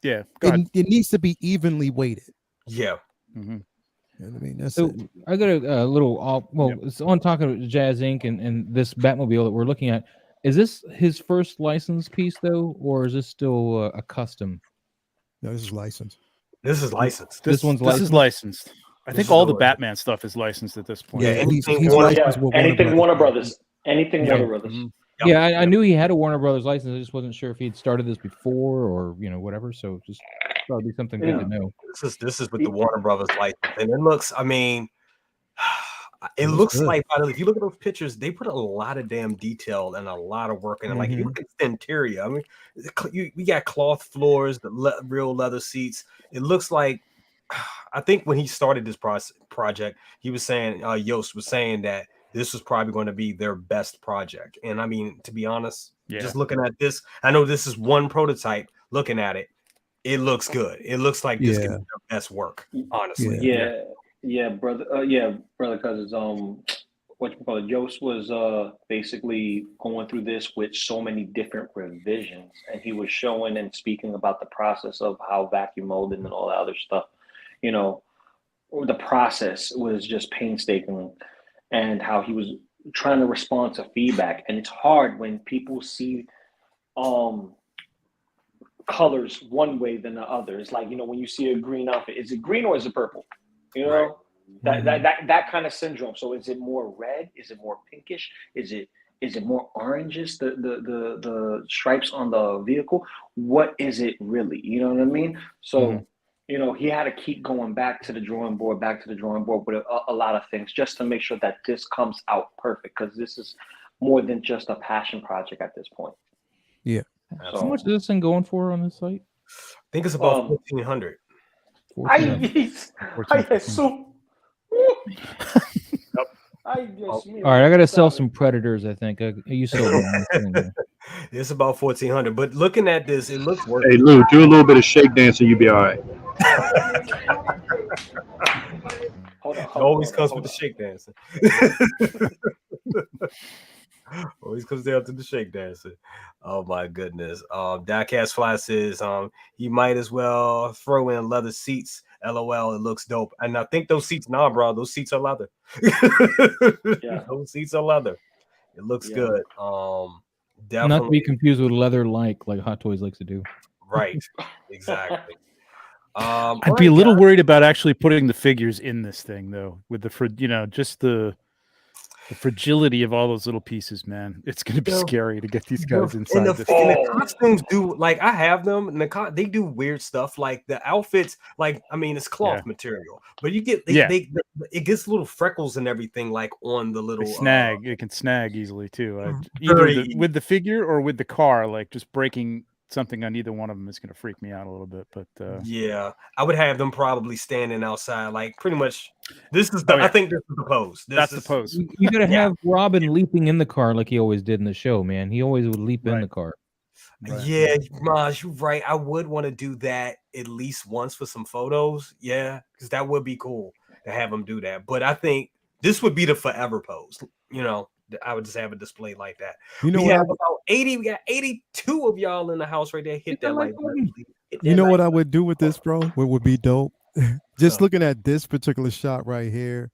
S6: Yeah, go ahead.
S5: It needs to be evenly weighted.
S1: Yeah.
S5: You know what I mean? That's
S2: so
S5: it.
S2: I got a little it's on talking about JazzInc and this Batmobile that we're looking at. Is this his first licensed piece though, or is this still a custom?
S5: No, this is licensed.
S1: This is licensed.
S2: This one's licensed.
S6: This is licensed. I think all the Batman stuff is licensed at this point.
S1: Yeah,
S4: anything Warner Brothers. Anything Warner Brothers.
S1: Yep.
S2: Yeah, I knew he had a Warner Brothers license. I just wasn't sure if he'd started this before or whatever. So just probably something good to know.
S1: This is with the Warner Brothers license, and it looks. I mean, it looks like if you look at those pictures, they put a lot of damn detail and a lot of work in it. Like if you look at the interior, I mean, we got cloth floors, the real leather seats. It looks like. I think when he started this project, he was saying, Yost was saying that this was probably going to be their best project. And I mean, to be honest, just looking at this, I know this is one prototype. Looking at it, it looks good. It looks like this could be their best work, honestly.
S4: Yeah, brother. Because what you call it, Yost was basically going through this with so many different revisions, and he was showing and speaking about the process of how vacuum molding and all that other stuff. The process was just painstaking, and how he was trying to respond to feedback, and it's hard when people see colors one way than the other. It's like, when you see a green outfit, is it green or is it purple?
S1: Right.
S4: That kind of syndrome. So is it more red? Is it more pinkish? Is it more oranges? The stripes on the vehicle? What is it really? You know what I mean? So he had to keep going back to the drawing board with a lot of things just to make sure that this comes out perfect, because this is more than just a passion project at this point.
S5: Yeah.
S2: How much is this thing going for on this site?
S1: I think it's about 1,400.
S2: All right, I gotta sell some Predators. I think you sold them.
S1: It's about 1,400. But looking at this, it looks worth it.
S3: Hey Lou, do a little bit of shake dancing, you'll be all right.
S1: It always comes with the shake dancing. Always comes down to the shake dancing. Oh my goodness. Diecast Fly says you might as well throw in leather seats. LOL, it looks dope. And I think those seats, bro, those seats are leather.
S4: Yeah.
S1: Those seats are leather. It looks good. Definitely.
S2: Not to be confused with leather like Hot Toys likes to do.
S1: Right. Exactly.
S6: I'd be a little worried about actually putting the figures in this thing, though, with just the fragility of all those little pieces, man. It's going to be scary to get these guys inside.
S1: And the costumes do, like, I have them, and they do weird stuff. Like the outfits, it's cloth material, but you get it gets little freckles and everything, like on the little
S6: snag. It can snag easily too. Either with the figure or with the car, like just breaking something on either one of them is going to freak me out a little bit. But
S1: I would have them probably standing outside, like pretty much. This is I think this is the pose.
S6: That's the pose.
S2: You gotta have Robin leaping in the car like he always did in the show, man. He always would leap in the car.
S1: Right. Yeah, Maj, you're right. I would want to do that at least once for some photos. Yeah, because that would be cool to have him do that. But I think this would be the forever pose. I would just have a display like that. We have about 80. We got 82 of y'all in the house right there. Hit that like button.
S5: What I would do with this, bro? What would be dope? Just looking at this particular shot right here,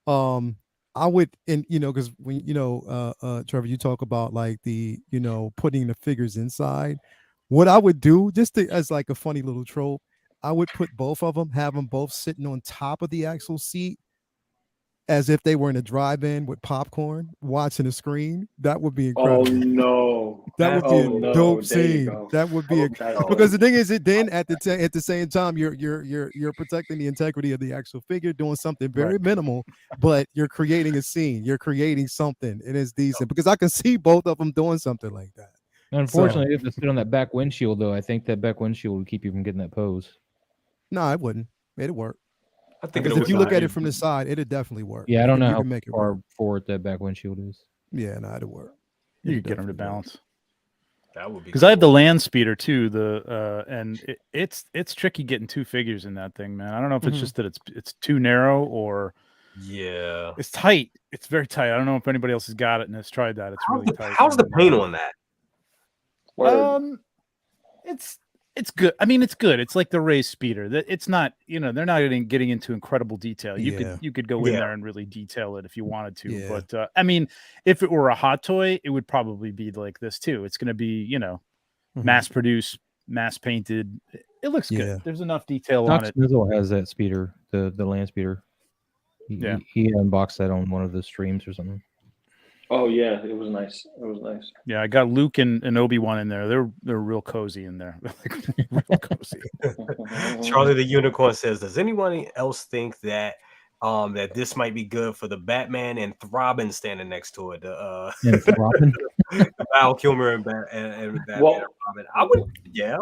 S5: I would, and because when Trevor, you talk about like the putting the figures inside. What I would do, as like a funny little trope, I would put both of them, have them both sitting on top of the actual seat, as if they were in a drive-in with popcorn watching a screen. That would be incredible.
S4: Oh no,
S5: that would be a dope scene. That would be because the thing is, then at the same time, you're protecting the integrity of the actual figure, doing something very minimal, but you're creating a scene. You're creating something. It is decent because I can see both of them doing something like that.
S2: Unfortunately, you have to sit on that back windshield, though. I think that back windshield would keep you from getting that pose.
S5: No, it wouldn't. It'd work.
S1: I think
S5: if you look at it from the side, it'd definitely work.
S2: Yeah, I don't know how far forward that back windshield is.
S5: Yeah, no, it'd work.
S6: You could get them to balance.
S1: That would be
S6: because I have the land speeder too. And it's tricky getting two figures in that thing, man. I don't know if it's just that it's too narrow or it's tight. It's very tight. I don't know if anybody else has got it and has tried that. It's really tight.
S1: How's the paint on that?
S6: It's good. I mean, it's good. It's like the race speeder. That it's not, they're not getting into incredible detail. You could go in there and really detail it if you wanted to.
S5: Yeah.
S6: But I mean, if it were a hot toy, it would probably be like this too. It's going to be, mass produced, mass painted. It looks good. There's enough detail on it.
S2: Smizzle has that speeder, the land speeder. He unboxed that on one of the streams or something.
S4: Oh yeah, it was nice. It was nice.
S6: Yeah, I got Luke and Obi-Wan in there. They're real cozy in there. Real cozy.
S1: Charlie the Unicorn says, does anyone else think that that this might be good for the Batman and Throbbing standing next to it?
S2: Throbbing?
S1: Val Kilmer and Batman and Robin. I would,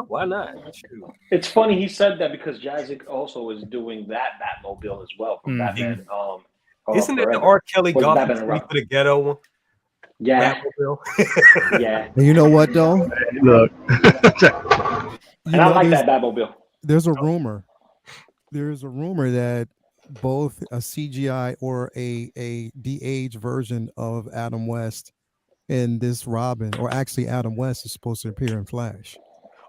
S1: why not? Shoot.
S4: It's funny he said that because JazzInc also is doing that Batmobile as well from Batman.
S1: Isn't it the R. Kelly Gotham for the Ghetto one?
S4: Yeah. Yeah.
S5: You know what though?
S3: Look.
S4: And I like that Batmobile.
S5: There's a rumor. There's a rumor that both a CGI or a de-aged version of Adam West and this Robin, or actually Adam West, is supposed to appear in Flash.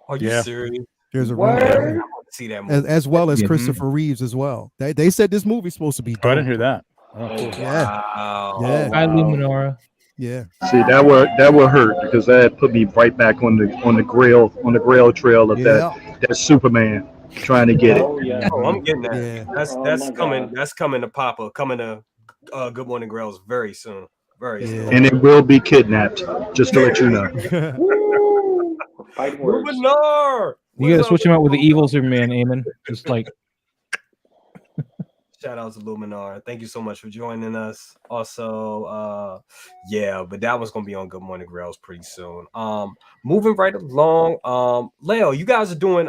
S1: Are you serious?
S5: There's a rumor.
S1: I want to see that movie.
S5: As well as Christopher Reeves as well. They said this movie's supposed to be dope.
S6: I didn't hear that.
S2: Oh, cool.
S5: Yeah.
S1: Wow.
S5: Yeah.
S2: Hi, Luminara.
S5: Yeah.
S3: See, that would hurt because that put me right back on the grail trail of
S5: Yeah.
S3: that Superman trying to get it.
S4: Oh yeah.
S1: Oh, I'm getting that.
S5: Yeah.
S1: That's
S4: Oh,
S1: that's
S4: my
S1: coming.
S4: God.
S1: That's coming to Papa. Coming to Good Morning Grails very soon. Very
S5: Yeah.
S1: soon.
S3: And it will be kidnapped, just to let you know.
S4: Woo! Fight words.
S1: Luminar!
S2: You gotta
S1: What's
S2: switch
S1: up,
S2: him out with the
S1: Luminar?
S2: evil Superman, Eamon. Just like
S1: Shout out to Luminar. Thank you so much for joining us. Also, yeah, but that was gonna be on Good Morning Grails pretty soon. Moving right along. Leo, you guys are doing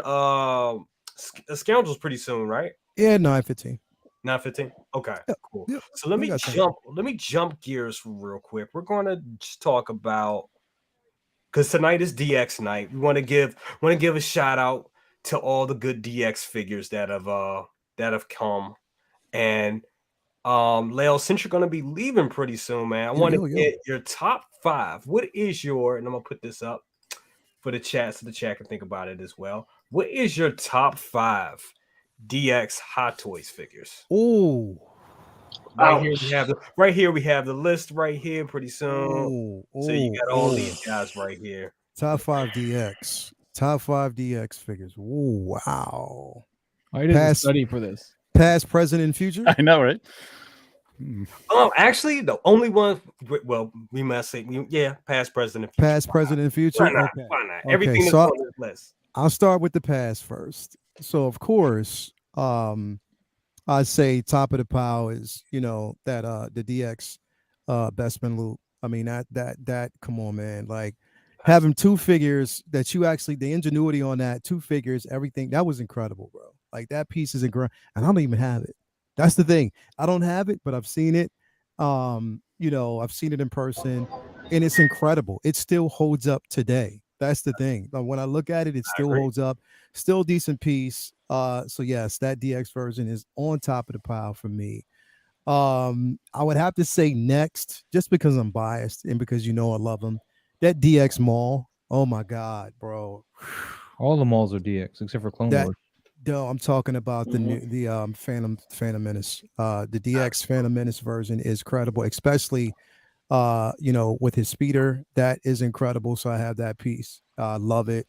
S1: Scoundrels pretty soon, right?
S5: Yeah, 9:15.
S1: 9:15. Okay,
S5: Yep,
S1: cool.
S5: yep,
S1: So let
S5: we
S1: me
S5: got time.
S1: jump gears real quick. We're gonna just talk about, because tonight is DX night. We want to give a shout out to all the good DX figures that have come. And Leo, since you're gonna be leaving pretty soon, man, I want to get your top 5. What is your, and I'm gonna put this up for the chat so the chat can think about it as well. What is your top 5 DX Hot Toys figures?
S5: Oh.
S1: Right here we have the list right here pretty soon.
S5: Oh.
S1: So you got all these guys right here.
S5: Top 5 DX. Top 5 DX figures. Oh, wow.
S2: I didn't study for this.
S5: Past, present, and future.
S6: I know, right?
S1: Actually, the only one. Well, we must say, past, present, and future.
S5: Past, present, and future.
S1: Why not?
S5: Okay.
S1: Why not?
S5: Okay,
S1: Everything
S5: so
S1: is on this list.
S5: I'll start with the past first. So of course, I'd say top of the pile is that the DX Bestman loop. I mean that come on, man. Like having 2 figures that you actually, the ingenuity on that, 2 figures, everything, that was incredible, bro. Like that piece is incredible, and I don't even have it. That's the thing. I don't have it, but I've seen it. I've seen it in person, and it's incredible. It still holds up today. That's the thing. Like, when I look at it, it still holds up. Still decent piece. So yes, that DX version is on top of the pile for me. I would have to say next, just because I'm biased and because I love them, that DX Mall. Oh my God, bro.
S2: All the malls are DX except for Clone Wars.
S5: No, I'm talking about the Phantom Menace. The DX Phantom Menace version is credible, especially with his speeder. That is incredible. So I have that piece. I love it.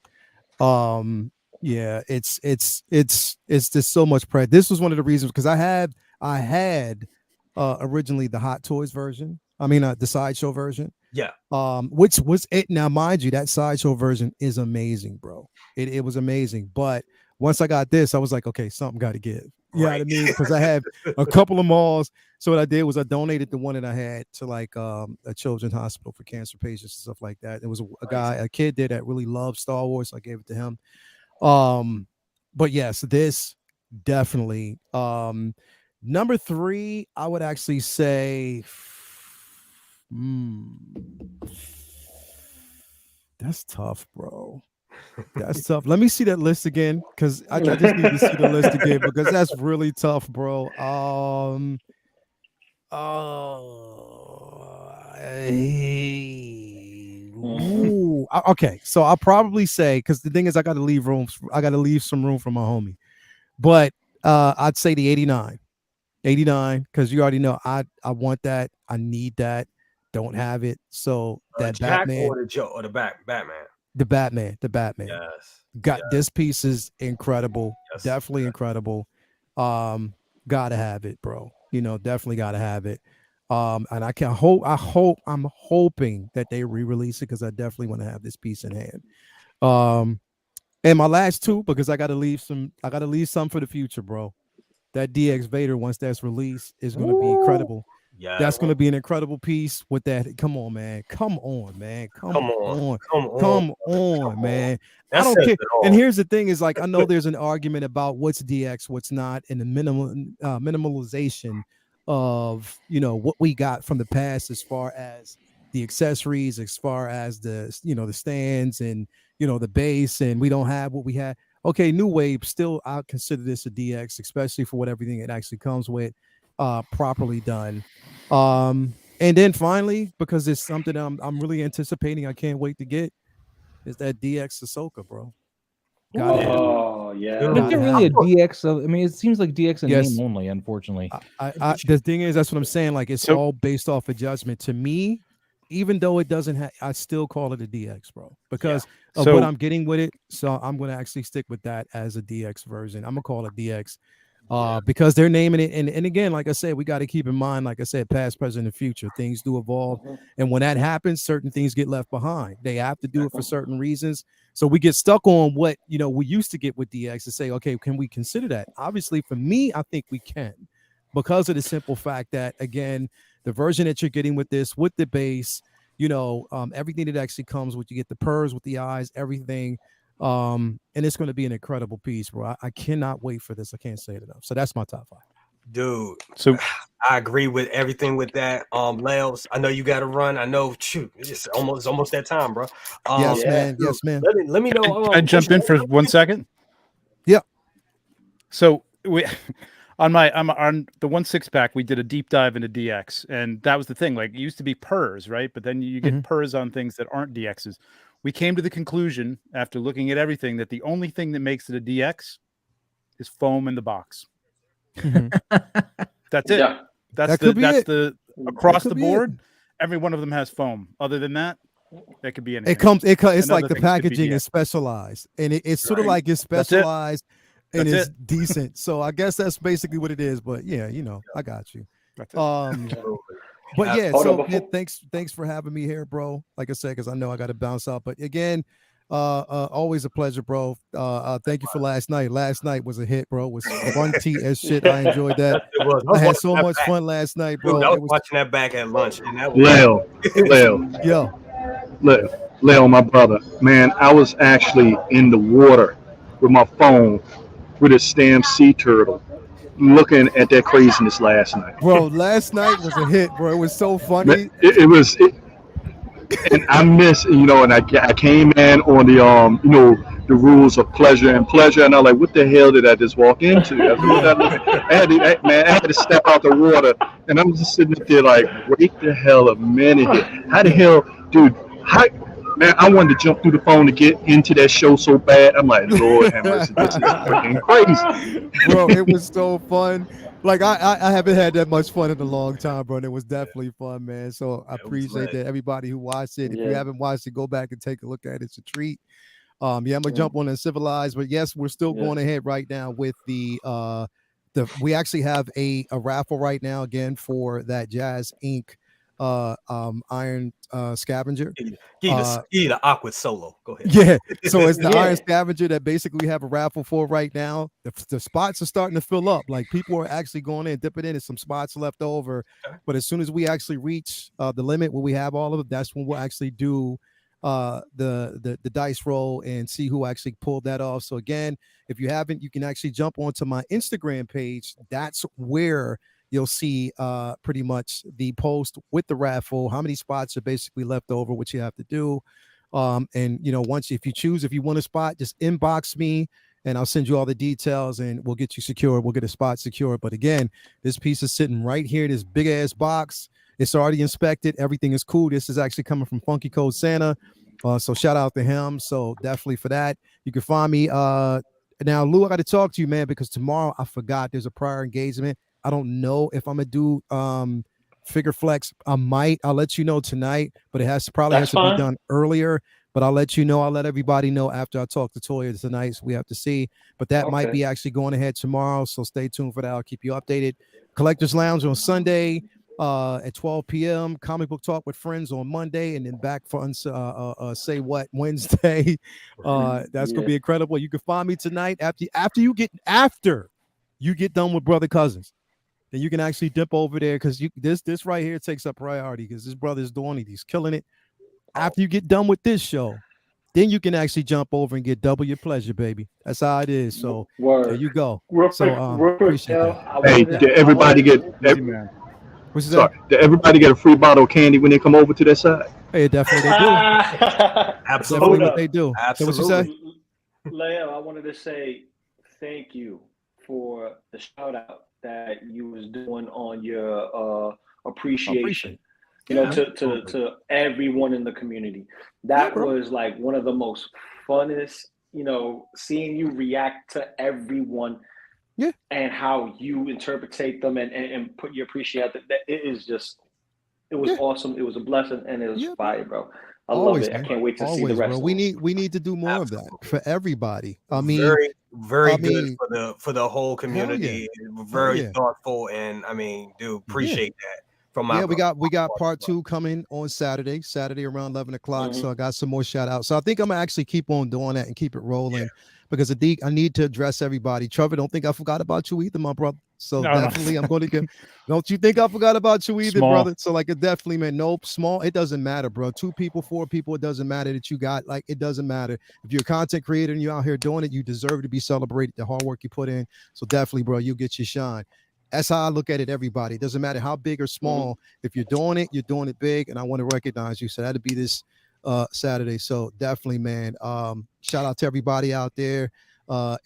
S5: Yeah, it's just so much pride. This was one of the reasons, because I had originally the Hot Toys version. I mean the sideshow version.
S1: Yeah.
S5: Which was it. Now, mind you, that sideshow version is amazing, bro. It was amazing. But once I got this, I was like, okay, something got to give. You know what I mean? Because I have a couple of malls. So what I did was I donated the one that I had to like a children's hospital for cancer patients and stuff like that. There was a kid there that really loved Star Wars. So I gave it to him. But yes, this definitely. Number 3, I would actually say, that's tough, bro. That's tough. Let me see that list again, because I just need to see the list again, because that's really tough, bro. Okay, so I'll probably say, because the thing is, I got to leave some room for my homie, but I'd say the 89, because you already know I want that, I need that, don't have it. So that
S1: Jack
S5: Batman
S1: or the Batman.
S5: The Batman.
S1: Yes.
S5: This piece is incredible.
S1: Yes.
S5: Definitely incredible. Gotta have it, bro. Definitely gotta have it. And I'm hoping that they re-release it, because I definitely want to have this piece in hand. And my last 2, because I gotta leave some for the future, bro. That DX Vader, once that's released, is gonna be incredible. Yeah, that's going to be an incredible piece with that. Come on, man. Come on, man. Come on, man. I don't care. And here's the thing is, like, I know there's an argument about what's DX, what's not, and the minimalization of, what we got from the past, as far as the accessories, as far as the, the stands and, the base, and we don't have what we had. Okay, New Wave, still, I consider this a DX, especially for what everything it actually comes with, properly done. And then finally, because it's something I'm really anticipating, I can't wait to get, is that DX Ahsoka, bro.
S4: Oh yeah.
S2: But is there really a DX? I mean, it seems like DX in name only, unfortunately.
S5: The thing is, that's what I'm saying. Like, it's all based off of judgment. To me, even though it doesn't have, I still call it a DX, bro, because of what I'm getting with it. So I'm going to actually stick with that as a DX version. I'm going to call it DX because they're naming it. And again, like I said, we got to keep in mind, like I said, past, present, and future. Things do evolve. And when that happens, certain things get left behind. They have to do it for certain reasons. So we get stuck on what, we used to get with DX and say, okay, can we consider that? Obviously, for me, I think we can, because of the simple fact that, again, the version that you're getting with this, with the base, everything that actually comes with, you get the purrs with the eyes, everything. And it's going to be an incredible piece, bro. I cannot wait for this. I can't say it enough. So that's my top 5.
S1: Dude,
S6: so
S1: I agree with everything with that. Lels, I know you got to run. I know, shoot, it's almost that time, bro.
S5: Yes, man. Yes, man.
S1: Let me know.
S6: Can I jump in for 1 second?
S5: Yeah.
S6: So we on the 1/6 pack, we did a deep dive into DX, and that was the thing. Like, it used to be purrs, right? But then you get purrs on things that aren't DXs. We came to the conclusion, after looking at everything, that the only thing that makes it a DX is foam in the box. That's it.
S4: Yeah.
S6: That's the across the board. Every one of them has foam. Other than that, that could be anything.
S5: It's like the packaging is specialized, and it's sort of like it's specialized and it's decent. So I guess that's basically what it is. But yeah, I got you.
S6: That's it.
S5: But yeah, so thanks for having me here, bro. Like I said, because I know I got to bounce out. But again, always a pleasure, bro. Thank you for last night. Last night was a hit, bro. It was fun as shit. I enjoyed that.
S1: It was.
S5: I had so much fun last night, bro.
S1: Dude, I was watching that back at lunch. And that was
S3: Leo, my brother, man, I was actually in the water with my phone with a stamp sea turtle, looking at that craziness last night.
S5: Bro, last night was a hit, bro. It was so funny.
S3: It was, and I miss, and I came in on the rules of pleasure, and I was like, what the hell did I just walk into? I had to step out the water, and I'm just sitting there like, wait the hell a minute here. How the hell, dude, man, I wanted to jump through the phone to get into that show so bad. I'm like, Lord have mercy, this is fucking crazy.
S5: Bro, it was so fun. Like, I haven't had that much fun in a long time, bro. And it was definitely fun, man. So I appreciate that. Everybody who watched it. If you haven't watched it, go back and take a look at it. It's a treat. I'm gonna jump on Uncivilized, but yes, we're still going ahead right now with the we actually have a raffle right now again for that JazzInc iron scavenger.
S1: The Aqua Solo. Go ahead.
S5: Yeah, so it's the iron scavenger that basically we have a raffle for right now. The spots are starting to fill up. Like, people are actually going in, dipping in. There's some spots left over, but as soon as we actually reach the limit where we have all of it, that's when we'll actually do the dice roll and see who actually pulled that off. So again, if you haven't, you can actually jump onto my Instagram page. That's where you'll see pretty much the post with the raffle, how many spots are basically left over, what you have to do. And once, if you want a spot, just inbox me and I'll send you all the details and we'll get you secured. We'll get a spot secured. But again, this piece is sitting right here, this big ass box. It's already inspected. Everything is cool. This is actually coming from Funky Code Santa. So shout out to him. So definitely for that. You can find me. Now, Lou, I got to talk to you, man, because tomorrow I forgot there's a prior engagement. I don't know if I'm going to do Figure Flex. I might. I'll let you know tonight, but it has to be done earlier. But I'll let you know. I'll let everybody know after I talk to Toya tonight. So we have to see. But that might be actually going ahead tomorrow. So stay tuned for that. I'll keep you updated. Collectors Lounge on Sunday at 12 p.m. Comic Book Talk with Friends on Monday, and then back for Say What Wednesday. That's gonna be incredible. You can find me tonight after you get done with Brother Cousins. Then you can actually dip over there because this right here takes up priority because this brother's doing it. He's killing it. After you get done with this show, then you can actually jump over and get double your pleasure, baby. That's how it is. So there you go. Appreciate that.
S3: Hey, did everybody get? Did everybody get a free bottle of candy when they come over to their side?
S5: Hey, definitely they do.
S1: Absolutely,
S5: what they do.
S1: Absolutely.
S5: So what you say?
S4: Leo, I wanted to say thank you for the shout out that you was doing on your appreciation. To everyone in the community. That was like one of the most funnest seeing you react to everyone,
S5: Yeah,
S4: and how you interpretate them and put your appreciation. That it was
S5: yeah,
S4: awesome. It was a blessing, and it was
S5: yeah.
S4: fire, bro. I love
S5: Always,
S4: it. I
S5: man.
S4: can't wait to see the
S5: Always,
S4: rest
S5: bro.
S4: of
S5: We
S4: them.
S5: need to do more of that
S1: Absolutely.
S5: for everybody. I
S1: Very
S5: I
S1: good
S5: mean,
S1: for the whole
S5: hell yeah,
S1: community.
S5: hell
S1: Very
S5: yeah,
S1: thoughtful, and I mean, dude,
S5: yeah.
S1: appreciate that from my
S5: Yeah, we got
S1: part
S5: part
S1: as well.
S5: 2 coming on Saturday around 11 o'clock.
S4: Mhm.
S5: So I got some more shout outs. So I think I'm gonna actually keep on doing that and keep it rolling because I need to address everybody. Trevor, don't think I forgot about you either, my brother. So
S6: No,
S5: definitely I'm going to get. Don't you think I forgot about you either,
S6: Small.
S5: brother? So like it definitely, man. Nope, small. It doesn't matter, bro. 2 people, 4 people. It doesn't matter that you got. Like it doesn't matter if you're a content creator and you're out here doing it. You deserve to be celebrated. The hard work you put in. So definitely, bro, you get your shine. That's how I look at it, everybody. It doesn't matter how big or small. If you're doing it big, and I want to recognize you. So that'd be this Saturday. So definitely, man. Shout out to everybody out there.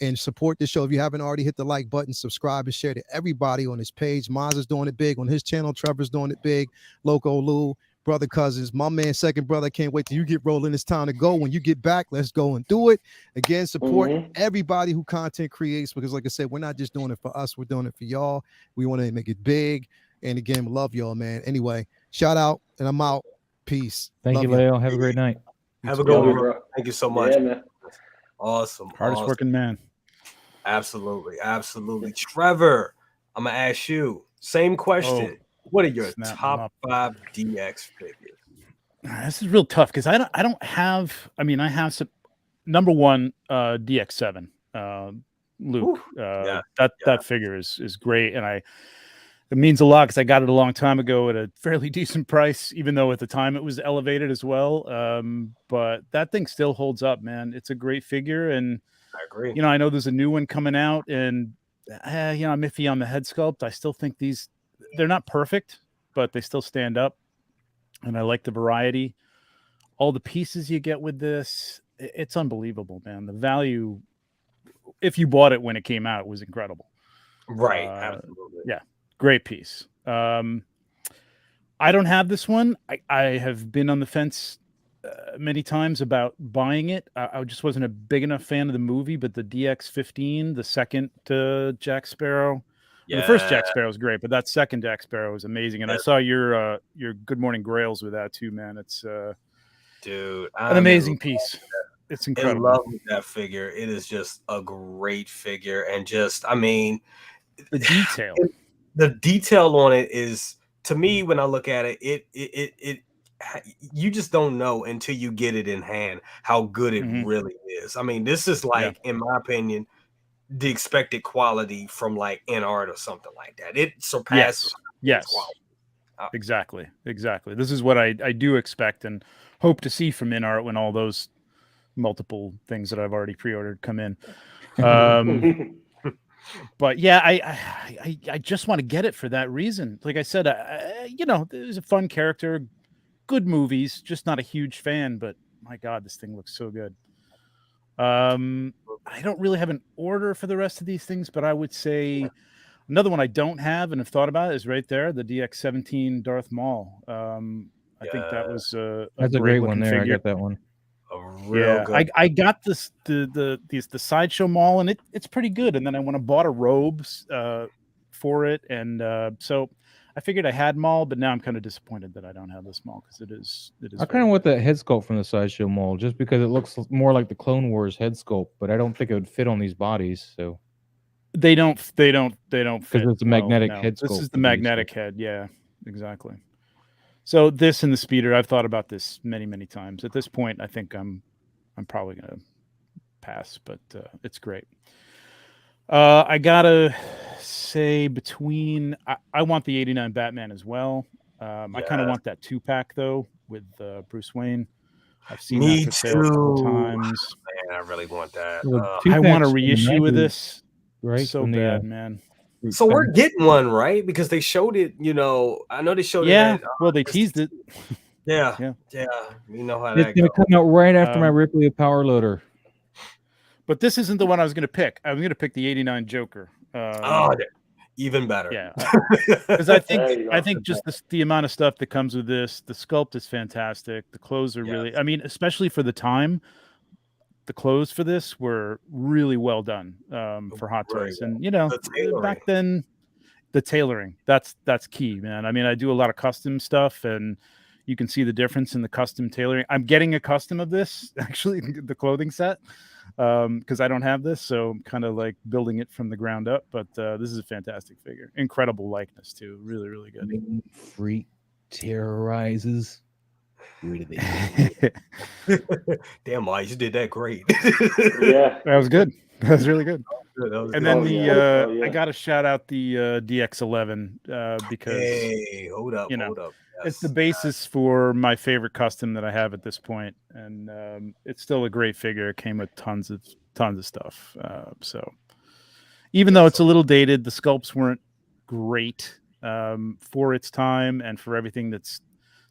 S5: And support the show. If you haven't already, hit the like button, subscribe, and share to everybody on his page. Maz is doing it big on his channel. Trevor's doing it big. Loco Lu, brother cousins, my man, second brother. Can't wait till you get rolling. It's time to go. When you get back, let's go and do it. Again, support everybody who content creates, because like I said, we're not just doing it for us, we're doing it for y'all. We want to make it big. And again, love y'all, man. Anyway, shout out, and I'm out. Peace.
S2: Thank
S5: Love
S2: you,
S5: y'all.
S2: Leo. Have a great night.
S1: Have a
S5: too,
S1: good
S4: Love
S1: one,
S4: you,
S1: bro.
S4: bro.
S1: Thank you so much.
S4: Yeah, man.
S1: Awesome.
S6: Hardest
S1: awesome.
S6: working man.
S1: Absolutely. Trevor, I'm gonna ask you same question. What are your
S6: snap 'em
S1: top
S6: up.
S1: 5 DX figures?
S6: This is real tough because I don't have. I mean, I have some. Number one, DX7, Luke. That figure is great, and it means a lot because I got it a long time ago at a fairly decent price, even though at the time it was elevated as well. But that thing still holds up, man. It's a great figure, and
S1: I agree.
S6: I know there's a new one coming out, and I'm iffy on the head sculpt. I still think they're not perfect, but they still stand up, and I like the variety. All the pieces you get with this, it's unbelievable, man. The value, if you bought it when it came out, was incredible.
S1: Right. Absolutely.
S6: Yeah. Great piece. I don't have this one. I have been on the fence many times about buying it. I just wasn't a big enough fan of the movie, but the DX15, the second Jack Sparrow, the first Jack Sparrow was great, but that second Jack Sparrow was amazing. And I saw your Good Morning Grails with that too, man. It's
S1: dude,
S6: an amazing piece. It's incredible.
S1: I love that figure. It is just a great figure, and just I mean,
S6: the detail.
S1: The detail on it is, to me, when I look at it, it you just don't know until you get it in hand how good it really is. I mean, this is like, in my opinion, the expected quality from like in art or something like that. It surpasses.
S6: Yes. Exactly. This is what I do expect and hope to see from in art when all those multiple things that I've already pre-ordered come in. But yeah, I just want to get it for that reason. Like I said, there's a fun character, good movies, just not a huge fan, but my God, this thing looks so good. I don't really have an order for the rest of these things, but I would say another one I don't have and have thought about is right there, the DX17 Darth Maul. I think that was
S2: that's a great one there.
S6: figure.
S2: I got that one.
S1: Good.
S6: I got this the Sideshow Mall, and it's pretty good. And then I went and bought a robes for it, and so I figured I had Mall, but now I'm kind of disappointed that I don't have this Mall because it is.
S2: I kind of want that head sculpt from the Sideshow Mall just because it looks more like the Clone Wars head sculpt, but I don't think it would fit on these bodies. So
S6: they don't fit
S2: because it's a magnetic head sculpt.
S6: This is the magnetic head. Yeah, exactly. So this and the speeder, I've thought about this many times. At this point, I think I'm probably gonna pass, but it's great. I gotta say, I want the '89 Batman as well. I kind of want that 2-pack though with Bruce Wayne. I've seen that for sale a couple times.
S1: Man, I really want that.
S6: I want a reissue of this,
S2: right?
S6: So bad, man.
S1: So we're getting one, right? Because they showed it, I know they showed it.
S6: Yeah, well, they teased it.
S1: Yeah. You know how
S2: it's gonna come out right after my Ripley Power Loader.
S6: But this isn't the one I was gonna pick. I was gonna pick the '89 Joker.
S1: Even better.
S6: Yeah, because I think just the amount of stuff that comes with this, the sculpt is fantastic. The clothes are really, I mean, especially for the time, the clothes for this were really well done for Hot
S1: Very
S6: Toys,
S1: well.
S6: and you know,
S1: The tailoring.
S6: back then, the tailoring that's key, man. I mean, I do a lot of custom stuff, and you can see the difference in the custom tailoring. I'm getting a custom of this actually, the clothing set, because I don't have this, so I'm kind of like building it from the ground up. But this is a fantastic figure, incredible likeness too, really, really good.
S2: Freak terrorizes. Where do they
S1: Damn, Mike, you did that great.
S4: Yeah.
S6: That was good. That was really good.
S1: That was
S6: And
S1: good.
S6: then
S4: Oh,
S6: the
S4: yeah. Oh, yeah.
S6: I got to shout out the DX11 because
S1: Hey, hold up,
S6: you know,
S1: hold up.
S6: it's the
S1: Yes.
S6: basis for my favorite custom that I have at this point, and it's still a great figure. It came with tons of stuff. So even though it's a little dated, the sculpts weren't great for its time and for everything that's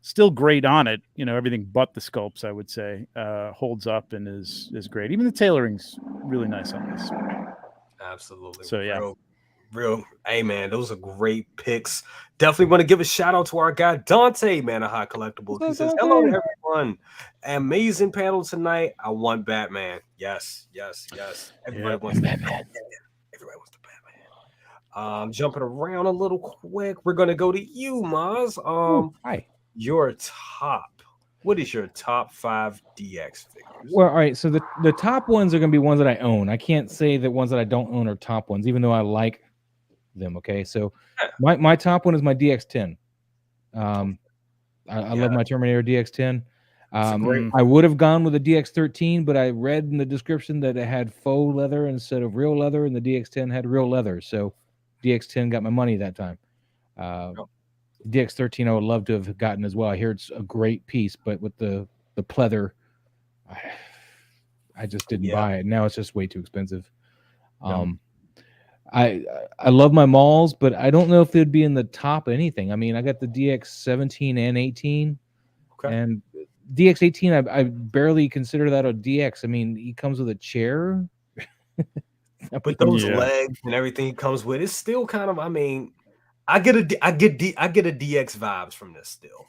S6: still great on it. You know, everything but the sculpts, I would say, holds up and is great. Even the tailoring's really nice on this.
S1: Absolutely.
S6: So yeah.
S1: Real. Hey, man, those are great picks. Definitely want to give a shout out to our guy Dante, man, of Hot Collectibles. He says, "Hello to everyone. Amazing panel tonight. I want Batman." Yes. Everybody wants Batman. Everybody wants the Batman. Jumping around a little quick. We're gonna go to you, Maz.
S2: Hi.
S1: Your top. What is your top 5 DX figures?
S2: Well, all right. So the top ones are going to be ones that I own. I can't say that ones that I don't own are top ones, even though I like them. Okay. So my top one is my DX10. I love my Terminator DX10. I would have gone with the DX13, but I read in the description that it had faux leather instead of real leather, and the DX10 had real leather. So DX10 got my money that time. DX13 I would love to have gotten as well. I hear it's a great piece, but with the pleather, I just didn't buy it. Now it's just way too expensive. I love my malls, but I don't know if they'd be in the top of anything. I mean, I got the DX17 and 18, and DX18 I barely consider that a DX. I mean, he comes with a chair,
S1: but those legs and everything he comes with, it's still kind of. I mean, I get a DX vibes from this still.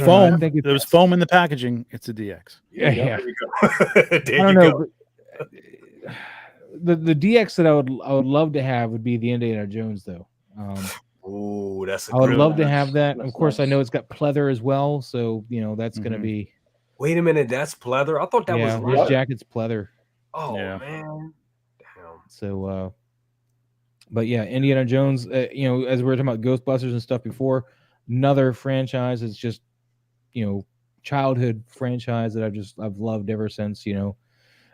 S6: Foam. There was foam in the packaging. It's a DX.
S2: Yeah.
S1: There you go.
S2: I don't know. The DX that I would love to have would be the Indiana Jones though.
S1: Oh, that's.
S2: I would love to have that. Of course, I know it's got pleather as well, so you know that's going to be.
S1: Wait a minute, that's pleather. I thought that was
S2: his jacket's pleather.
S1: Oh man. Damn.
S2: So, but yeah, Indiana Jones. You know, as we were talking about Ghostbusters and stuff before, another franchise is just, you know, childhood franchise that I've loved ever since. You know,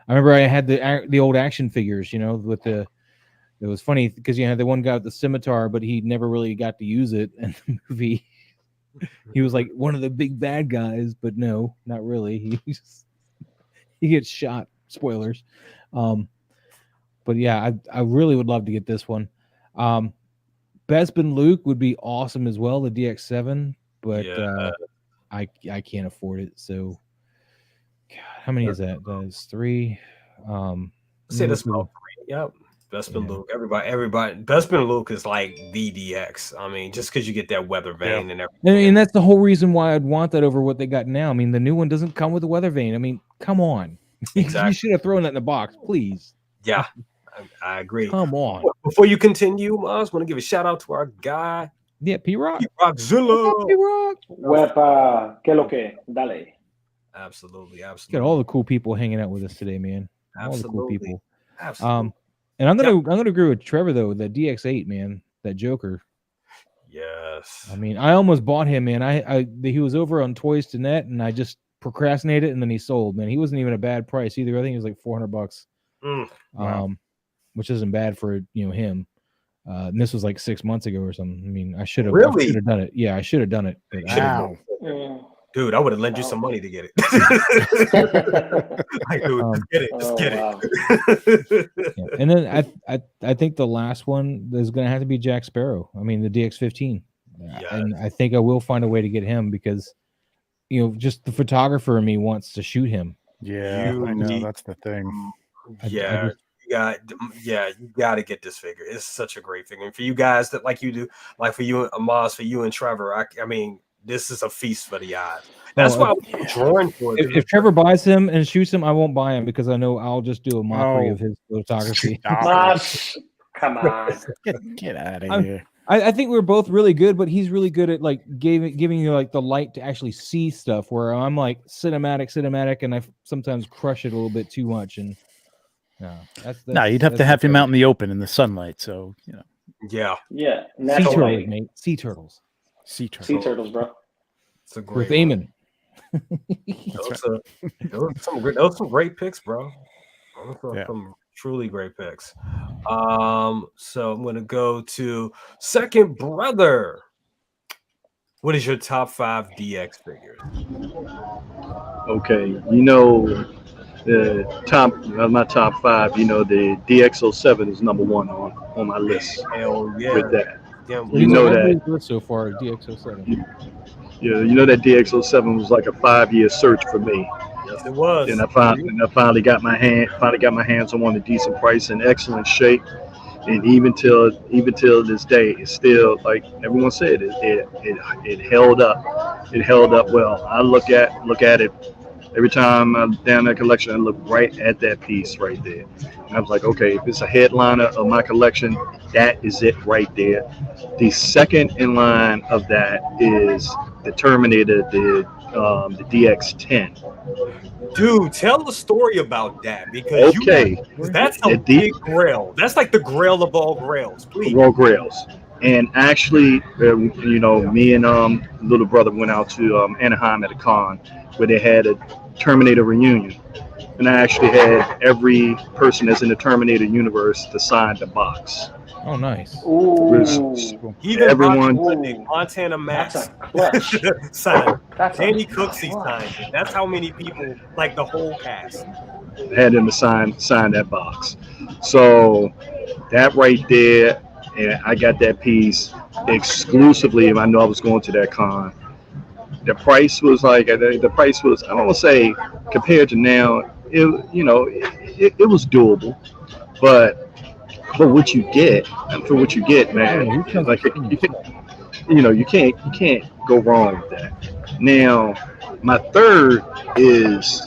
S2: I remember I had the old action figures. You know, with it was funny because you had the one guy with the scimitar, but he never really got to use it in the movie. He was like one of the big bad guys, but no, not really. He gets shot. Spoilers. But yeah, I really would love to get this one. Bespin Luke would be awesome as well, the DX7, but I can't afford it. So, God, how many is that? That's 3.
S1: Say that's about 3. Yep. Bespin Luke. Everybody. Bespin Luke is like the DX. I mean, just because you get that weather vane and everything.
S2: And that's the whole reason why I'd want that over what they got now. I mean, the new one doesn't come with a weather vane. I mean, come on. Exactly. You should have thrown that in the box, please.
S1: Yeah, I agree.
S2: Come on.
S1: Before you continue, I just want to give a shout out to our guy.
S2: Yeah, P-Rock.
S1: P-Rockzilla.
S2: P-Rock.
S4: Wepa, que lo que? Dale.
S1: Absolutely.
S2: Got all the cool people hanging out with us today, man. All the cool people.
S1: Absolutely.
S2: And I'm gonna agree with Trevor though. The DX8, man, that Joker.
S1: Yes.
S2: I mean, I almost bought him, man. He was over on Toys to Net, and I just procrastinated, and then he sold. Man, he wasn't even a bad price either. I think it was like $400.
S1: Wow.
S2: Which isn't bad for him. And this was like 6 months ago or something. I mean, I should have done it. Yeah, I should have done it.
S6: Wow.
S1: Dude, I would have lent you some money to get it. Like, dude, just get it.
S2: Yeah. And then I think the last one is going to have to be Jack Sparrow. I mean, the DX15. And I think I will find a way to get him because, just the photographer in me wants to shoot him.
S6: Yeah, I know. That's the thing.
S1: You got to get this figure. It's such a great figure. And for you guys that like you do, like for you, Amaz, for you and Trevor, I mean, this is a feast for the eyes. That's
S2: Well,
S1: why I'm drawing for it.
S2: If Trevor buys him and shoots him, I won't buy him because I know I'll just do a mockery of his photography.
S4: Come on.
S6: Get out of here.
S2: I think we're both really good, but he's really good at like giving you like the light to actually see stuff. Where I'm like cinematic, and I sometimes crush it a little bit too much. And no,
S6: you'd have to have him out in the open in the sunlight. So
S1: Yeah.
S2: Sea turtles, mate. Sea turtles.
S6: Sea turtles.
S4: Sea turtles, bro.
S1: It's a great
S2: With Eamon.
S1: Those were some great picks, bro. Some truly great picks. So I'm gonna go to second brother. What is your top 5 DX figures?
S3: Okay, the top my top 5. The DX07 is number 1 on my list.
S1: Hell yeah!
S3: With that,
S1: Damn,
S3: that
S2: so far DX07.
S3: That DX07 was like a 5-year search for me.
S1: Yes, it was.
S3: And I finally got my hands on one at a decent price in excellent shape. And even till this day, it's still like everyone said, it held up. It held up well. I look at it every time I'm down that collection. I look right at that piece right there. And I was like, okay, if it's a headliner of my collection, that is it right there. The second in line of that is the Terminator, the DX10.
S1: Dude, tell the story about that because that's a big grail. That's like the grail of all grails. Please.
S3: All grails. And actually, me and little brother went out to Anaheim at a con where they had a Terminator reunion, and I actually had every person that's in the Terminator universe to sign the box.
S2: Oh, nice.
S1: Even
S3: everyone.
S1: Montana Max signed. Danny Cooksey signed it. That's how many people, like the whole cast,
S3: had them to sign that box. So that right there, and I got that piece exclusively. And I know I was going to that con. The price was I don't want to say compared to now, it was doable, but for what you get, man, like you can't go wrong with that. Now, my third is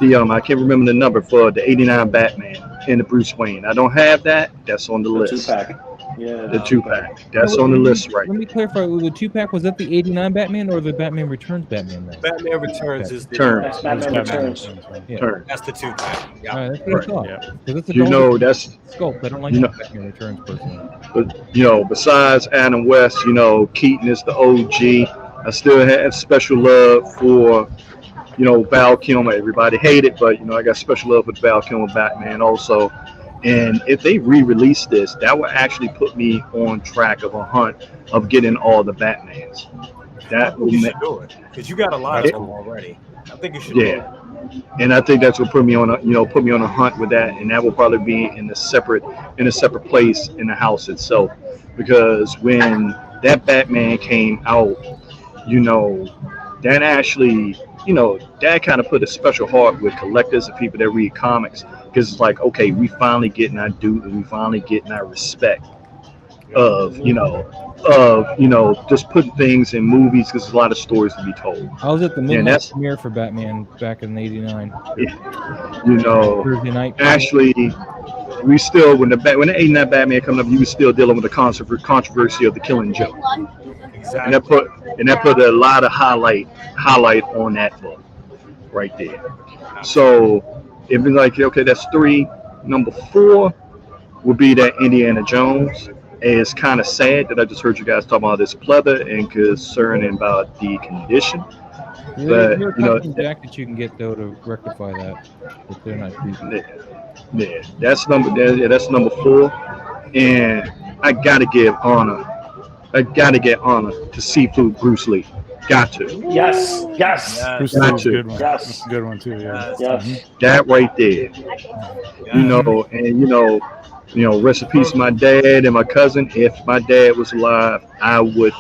S3: the I can't remember the number for the '89 Batman and the Bruce Wayne. I don't have that. That's on the list.
S4: 2-pack. Yeah,
S3: the 2-pack. That's on the list right
S2: Let me clarify. The 2-pack, was that the '89 Batman or the Batman Returns Batman? Then?
S1: Batman Returns is the
S3: Turns.
S4: Batman Returns.
S3: Turn.
S1: That's the 2-pack.
S2: Yeah. All right, that's what I thought.
S6: Yeah.
S2: That's
S3: that's
S2: sculpt. I don't like Batman Returns personally.
S3: But besides Adam West, Keaton is the OG. I still have special love for Val Kilmer. Everybody hate it, but I got special love for Val Kilmer Batman also. And if they re-release this, that will actually put me on track of a hunt of getting all the Batmans. That will
S1: should do it because you got a lot of them already. I think you should.
S3: Yeah, and I think that's what put me on a hunt with that, and that will probably be in a separate place in the house itself, because when that Batman came out, that actually. That kind of put a special heart with collectors and people that read comics, because it's like, okay, we finally getting our due and we finally getting our respect of just putting things in movies, because there's a lot of stories to be told.
S2: I was at the midnight premiere for Batman back in '89.
S3: Thursday night. Actually, we still when the '89 Batman coming up, you was still dealing with the controversy of the Killing Joke. Exactly. And that put a lot of highlight on that book right there. So it'd be like, okay, that's 3. Number 4 would be that Indiana Jones. And it's kind of sad that I just heard you guys talk about this pleather and concerning about the condition.
S2: But jack that you can get though to rectify that, if they're not cheap.
S3: Yeah, that's number 4. And I gotta give honor to Seafood Bruce Lee. Got to.
S4: Yes.
S6: Bruce Lee was a good one. Yes. That's a good one too. Yeah.
S4: Yes.
S3: That right there. And rest in peace, my dad and my cousin. If my dad was alive, I would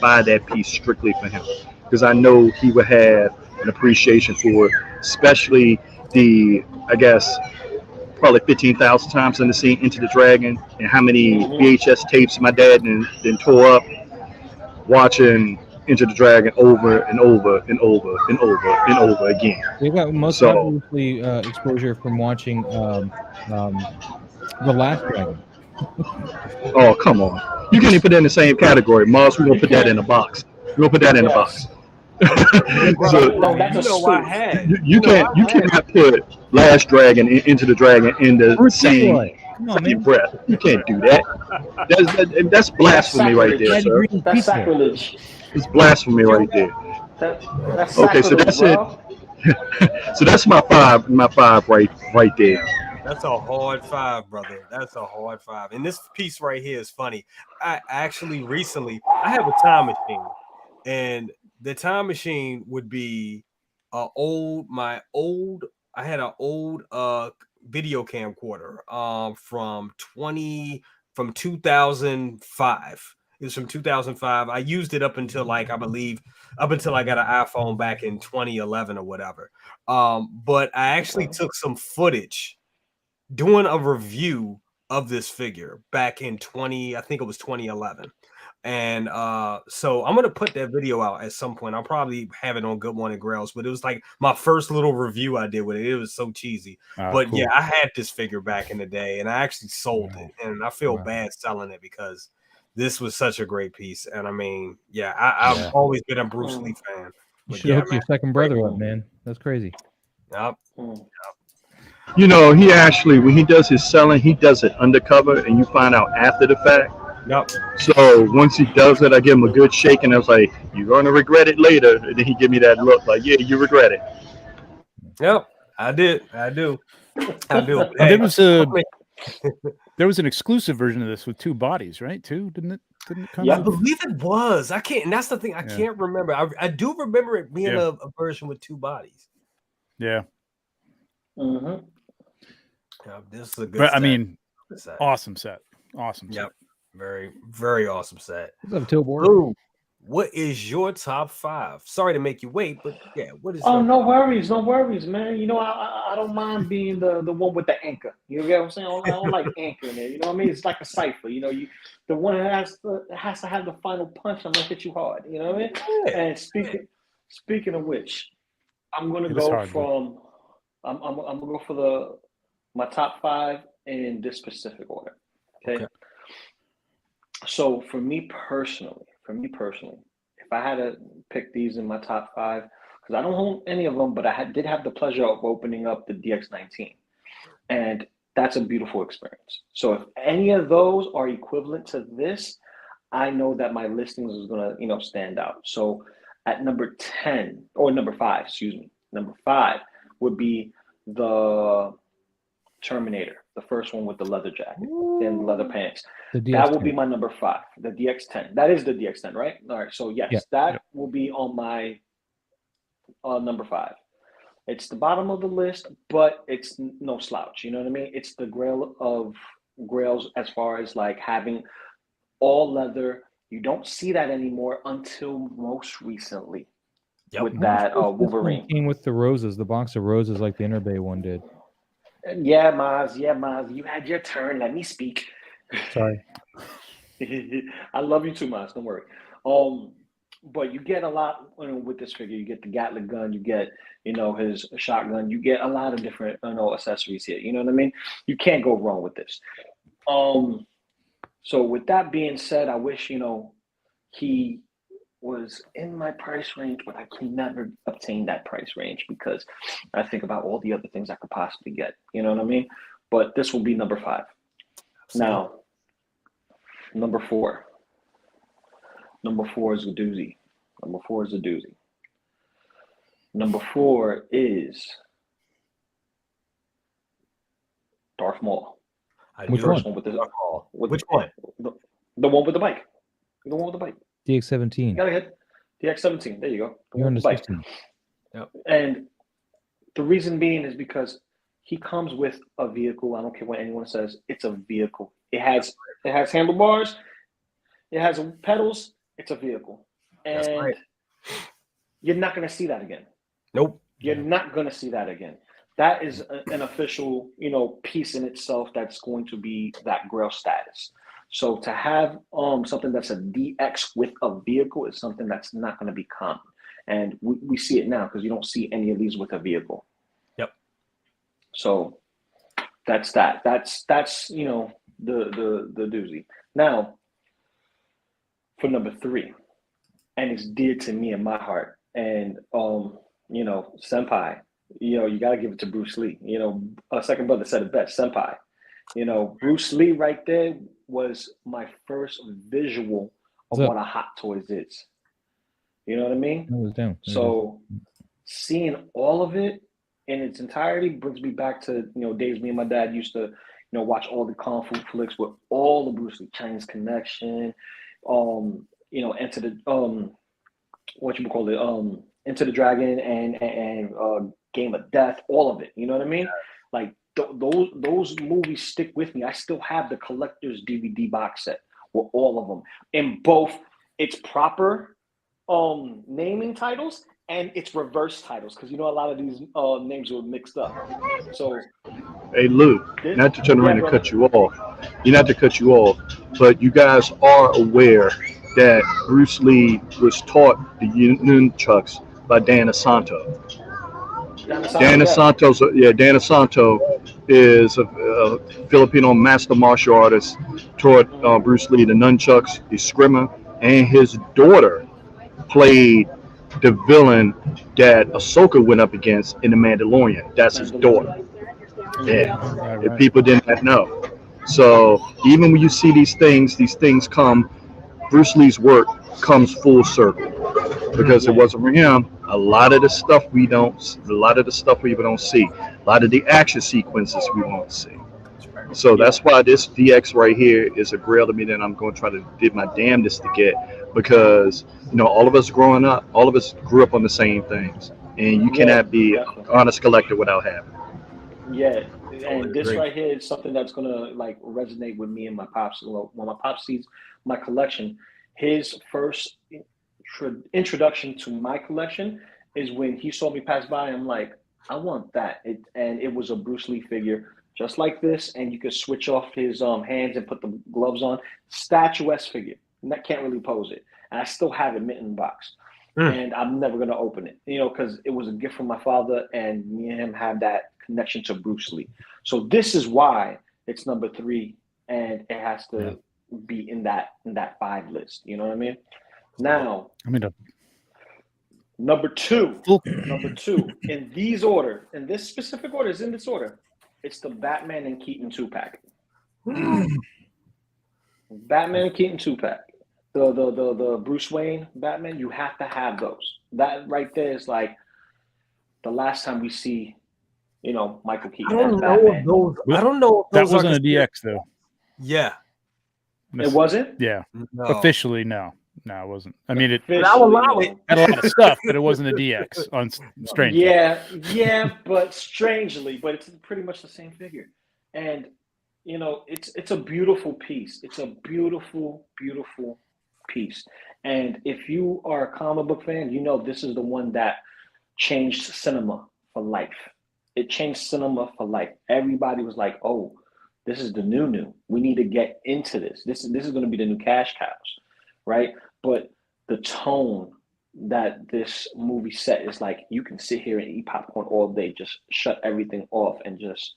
S3: buy that piece strictly for him, because I know he would have an appreciation for it, especially probably 15,000 times in the scene Into the Dragon, and how many VHS tapes my dad then tore up watching Enter the Dragon over and over and over and over and over again.
S2: We got most
S3: So-
S2: obviously exposure from watching The Last Dragon.
S3: Oh, come on. You can't even put that in the same category. Mars, we're going to put that in a box. We're going to put that in a box. So,
S4: No, that's a
S1: you know,
S4: suit.
S1: I had.
S3: you cannot put Last Dragon and Enter the Dragon in the
S2: Bruce
S3: same
S2: Leroy. Come on,
S3: fucking
S2: man.
S3: breath. You can't do that. That's blasphemy right there,
S2: Daddy
S3: sir.
S2: Green
S4: That's
S2: pizza.
S4: sacrilege.
S3: It's blasphemy right there.
S4: That's
S3: Okay, so
S4: sacrilege,
S3: that's
S4: bro.
S3: So that's my five right there.
S1: That's a hard 5, brother. That's a hard 5. And this piece right here is funny. I actually recently I have a time machine, and the time machine would be I had an old video camcorder from 2005. It was from 2005. I used it up until I got an iPhone back in 2011 or whatever. But I actually took some footage doing a review of this figure back in 2011. And so I'm gonna put that video out at some point. I'll probably have it on Good Morning Grails, but it was like my first little review I did with it. It was so cheesy. But
S6: cool.
S1: yeah, I had this figure back in the day, and I actually sold it, and I feel bad selling it because this was such a great piece. And I mean, yeah, I've always been a Bruce Lee fan.
S2: You
S1: But
S2: should hook your second brother up, man. That's crazy.
S1: Yep.
S3: You know, he actually, when he does his selling, he does it undercover, and you find out after the fact.
S1: Yep.
S3: So once he does it, I give him a good shake, and I was like, "You're going to regret it later." And then he give me that look, like, "Yeah, you regret it."
S1: Yep. I do.
S6: And
S1: Hey,
S6: there was an exclusive version of this with 2 bodies, right? Didn't it come
S1: I
S6: out?
S1: believe it was. I can't, and that's the thing. I can't remember. I do remember it being a version with 2 bodies.
S6: Yeah.
S4: Mm-hmm.
S1: Yeah, this is a good
S6: But
S1: set.
S6: I mean,
S1: Set.
S6: awesome set. Awesome set.
S1: Yep. Very, very awesome set.
S2: What's up, Tilbor?
S1: Lou, what is your top 5? Sorry to make you wait, but yeah, what is
S4: Oh,
S1: your
S4: no worries, man. You know, I don't mind being the one with the anchor. You get what I'm saying? I don't like anchor in there. You know what I mean? It's like a cipher. You know, the one that has to have the final punch. I'm gonna hit you hard. You know what I mean?
S1: Yeah.
S4: And speaking of which, I'm gonna
S6: It is
S4: go
S6: hard,
S4: from I'm gonna go for my top 5 in this specific order. Okay. So for me personally, if I had to pick these in my top 5, because I don't own any of them, but I did have the pleasure of opening up the DX19, and that's a beautiful experience. So if any of those are equivalent to this, I know that my listings is gonna stand out. So at number 5, number 5 would be the Terminator, the first one with the leather jacket and leather pants. That will be my number 5, the DX10. That is the DX10, right? All right. So yes, that will be on my number 5. It's the bottom of the list, but it's no slouch. You know what I mean? It's the grail of grails as far as like having all leather. You don't see that anymore until most recently with that Wolverine.
S2: Came with the roses, the box of roses, like the Inner Bay one did.
S4: Yeah, Maz. You had your turn. Let me speak.
S2: Sorry.
S4: I love you too, Maz. Don't worry. But you get a lot with this figure. You get the Gatling gun. You get, his shotgun. You get a lot of different, accessories here. You know what I mean? You can't go wrong with this. So with that being said, I wish, he was in my price range, but I can never obtain that price range because I think about all the other things I could possibly get. You know what I mean? But this will be number 5. Now, number 4. Number 4 is a doozy. Number 4 is Darth Maul.
S2: Which
S4: First
S2: one?
S4: one with the
S1: Which one?
S4: The one with the bike. The one with the bike.
S2: DX17.
S4: Got it. The X17. There you go.
S2: You're on the
S4: bike.
S2: 16.
S1: Yep.
S4: And the reason being is because he comes with a vehicle. I don't care what anyone says. It's a vehicle. It has handlebars. It has pedals. It's a vehicle. And you're not going to see that again.
S1: Nope.
S4: You're not going to see that again. That is an official, piece in itself that's going to be that grail status. So to have something that's a DX with a vehicle is something that's not going to be common. And we see it now because you don't see any of these with a vehicle.
S1: Yep.
S4: So that's that. That's the doozy. Now, for number 3, and it's dear to me in my heart. And Senpai, you got to give it to Bruce Lee. A second brother said it best, Senpai. Bruce Lee right there was my first visual of what a Hot Toys is. You know what I mean? So seeing all of it in its entirety brings me back to days me and my dad used to watch all the kung fu flicks with all the Bruce Lee, Chinese Connection, Enter the Enter the Dragon and Game of Death, all of it. You know what I mean? Like those movies stick with me. I still have the collector's DVD box set with all of them in both its proper naming titles and its reverse titles, because a lot of these names were mixed up. So
S3: hey Lou, not to turn around and cut you off. Not to cut you off, but you guys are aware that Bruce Lee was taught the nunchucks by Dan Asanto. Dan Asanto is a Filipino master martial artist. Taught Bruce Lee the nunchucks, the scrimmer, and his daughter played the villain that Ahsoka went up against in The Mandalorian. That's his daughter. Yeah,
S6: Right.
S3: if people did not know. So even when you see these things come, Bruce Lee's work comes full circle. Because it wasn't for him, a lot of the stuff we don't see, a lot of the action sequences we won't see. So that's why this DX right here is a grail to me that I'm going to try to do my damnedest to get, because all of us growing up, all of us grew up on the same things, and you cannot be an honest collector without having it.
S4: Yeah, and this right here is something that's gonna resonate with me and my pops. When my pops sees my collection, his first introduction to my collection is when he saw me pass by. I'm like, I want that. And it was a Bruce Lee figure just like this, and you could switch off his hands and put the gloves on. Statuesque figure. And that can't really pose it. And I still have it mint in the box. And I'm never gonna open it, because it was a gift from my father, and me and him have that connection to Bruce Lee. So this is why it's number 3, and it has to be in that 5 list. You know what I mean? Now, number 2, in this specific order, is in this order. It's the Batman and Keaton 2-pack. Batman and Keaton 2-pack. The Bruce Wayne Batman, you have to have those. That right there is like the last time we see, Michael Keaton as Batman.
S1: I don't know if
S6: that wasn't a DX though.
S1: Yeah.
S4: It wasn't?
S6: Yeah.
S1: No.
S6: Officially, no. No, it wasn't. I mean, it
S1: I'll allow it.
S6: had a lot of stuff, but it wasn't a DX on Strange.
S4: Yeah, but strangely, but it's pretty much the same figure. And it's a beautiful piece. It's a beautiful, beautiful piece. And if you are a comic book fan, this is the one that changed cinema for life. It changed cinema for life. Everybody was like, oh, this is the new. We need to get into this. This is going to be the new cash cows, right? But the tone that this movie set is like, you can sit here and eat popcorn all day, just shut everything off and just